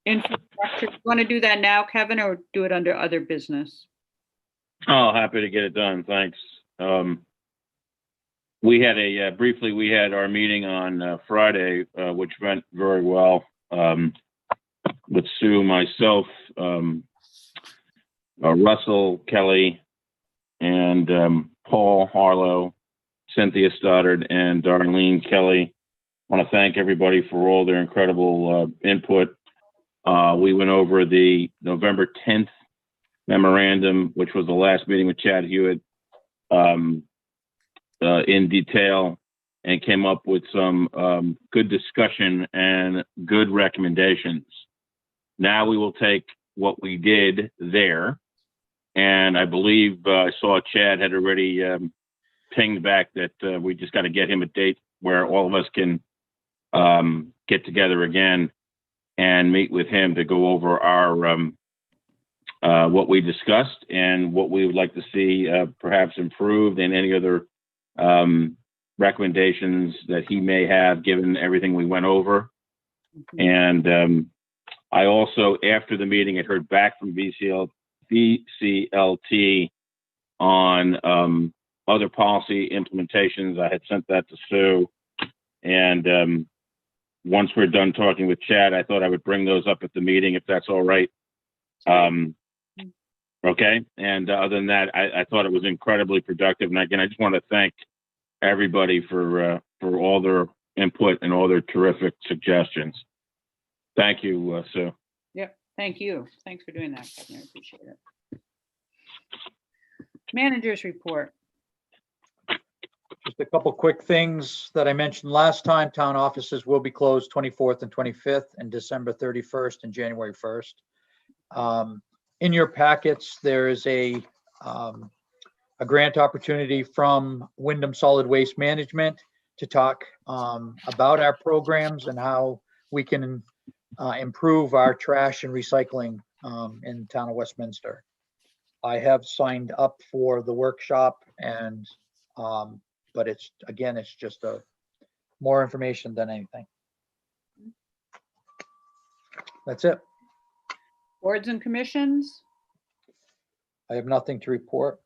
S2: infrastructure. You want to do that now, Kevin, or do it under other business?
S6: Oh, happy to get it done. Thanks. We had we had our meeting on Friday, which went very well. with Sue, myself, Russell Kelly, and Paul Harlow, Cynthia Stoddard, and Darlene Kelly. I want to thank everybody for all their incredible input. We went over the November 10th memorandum, which was the last meeting with Chad Hewitt, in detail, and came up with some good discussion and good recommendations. Now we will take what we did there, and I believe I saw Chad had already pinged back that we just got to get him a date where all of us can get together again and meet with him to go over our what we discussed and what we would like to see perhaps improved, and any other recommendations that he may have given everything we went over. And I also, after the meeting, had heard back from VCLT on other policy implementations. I had sent that to Sue. And once we're done talking with Chad, I thought I would bring those up at the meeting, if that's all right. Okay. And other than that, I thought it was incredibly productive. And again, I just want to thank everybody for all their input and all their terrific suggestions. Thank you, Sue.
S2: Yep, thank you. Thanks for doing that, Kevin. I appreciate it. Managers report.
S1: Just a couple quick things that I mentioned last time. Town offices will be closed 24th and 25th, and December 31st and January 1st. In your packets, there is a grant opportunity from Wyndham Solid Waste Management to talk about our programs and how we can improve our trash and recycling in the town of Westminster. I have signed up for the workshop, and but it's just more information than anything. That's it.
S2: Boards and commissions,
S1: I have nothing to report.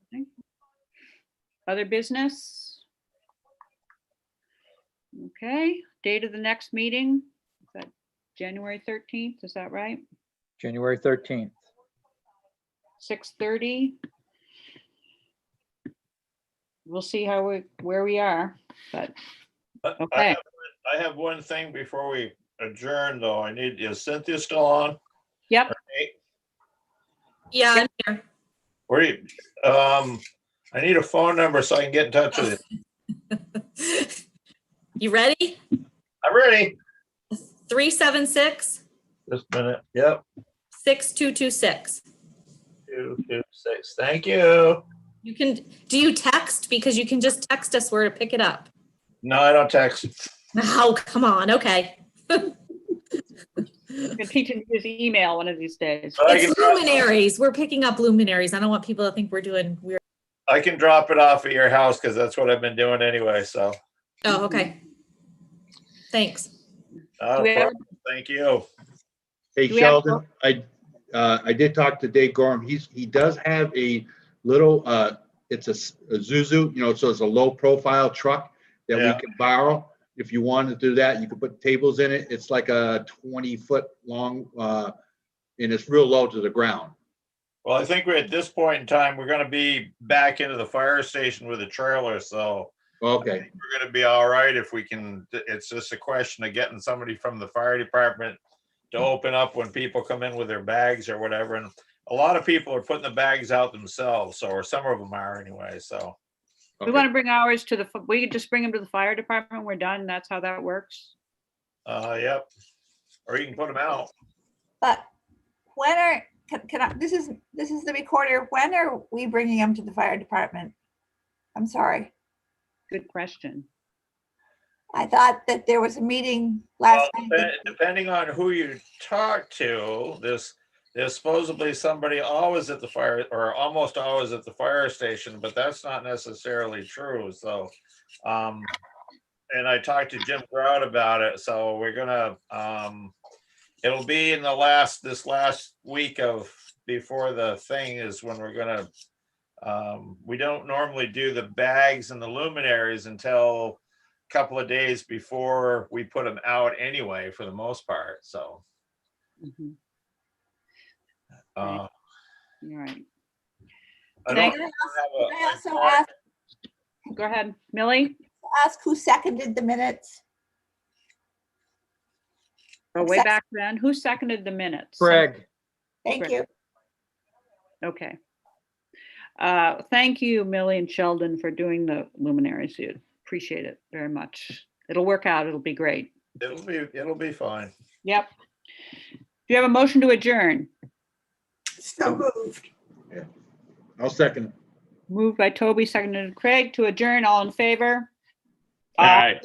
S2: other business. Okay, date of the next meeting, is that January 13th, is that right?
S1: January 13th.
S2: 6:30. We'll see where we are, but okay.
S3: I have one thing before we adjourn, though. Is Cynthia still on?
S2: Yep.
S8: Yeah, I'm here.
S3: Where you, I need a phone number so I can get in touch with you.
S8: You ready?
S3: I'm ready.
S8: 376
S3: Just a minute. Yep.
S8: 6226.
S3: 226. Thank you.
S8: You can, do you text? Because you can just text us where to pick it up.
S3: No, I don't text.
S8: Oh, come on. Okay.
S2: I'm gonna teach him his email one of these days.
S8: It's luminaries. We're picking up luminaries. I don't want people to think we're doing weird.
S3: I can drop it off at your house because that's what I've been doing anyway. So.
S8: Oh, okay. Thanks.
S3: No problem. Thank you.
S4: Hey,
S2: Do we have-
S4: Sheldon, I did talk to Dave Gorham. He does have a little, it's a Zuzu, so it's a low profile truck that we can borrow. If you want to do that, you can put tables in it. It's like a 20-foot long, and it's real low to the ground.
S3: Well, I think we're at this point in time, we're going to be back into the fire station with a trailer. So I
S4: Okay.
S3: think we're going to be all right if we can. It's just a question of getting somebody from the fire department to open up when people come in with their bags or whatever. And a lot of people are putting the bags out themselves. So, or some of them are anyway. So.
S2: We want to bring ours to the, we could just bring them to the fire department. We're done. That's how that works.
S3: Yep. Or you can put them out.
S11: But when are, can I, this is the recorder. When are we bringing them to the fire department? I'm sorry.
S2: Good question.
S11: I thought that there was a meeting last
S3: Well,
S11: night.
S3: depending on who you talk to, there's supposedly somebody always at the fire, or almost always at the fire station, but that's not necessarily true. So, and I talked to Jim Grout about it. So we're gonna, it'll be in this last week of before the thing is when we're gonna. We don't normally do the bags and the luminaries until couple of days before we put them out anyway, for the most part, so.
S2: Mhm.
S3: uh,
S2: All right.
S3: I
S2: Thank-
S3: don't
S11: Can
S3: have
S11: I also ask,
S2: Go ahead, Millie.
S11: who seconded the minutes?
S2: Go way
S11: Second.
S2: back then. Who seconded the minutes?
S1: Greg,
S11: Thank you.
S2: Okay. Thank you, Millie and Sheldon, for doing the luminaries. You appreciate it very much. It'll work out. It'll be great.
S3: it'll be fine.
S2: Yep. Do you have a motion to adjourn?
S10: So moved.
S4: I'll second.
S2: Moved by Toby, seconded Craig to adjourn. All in favor?
S6: All right.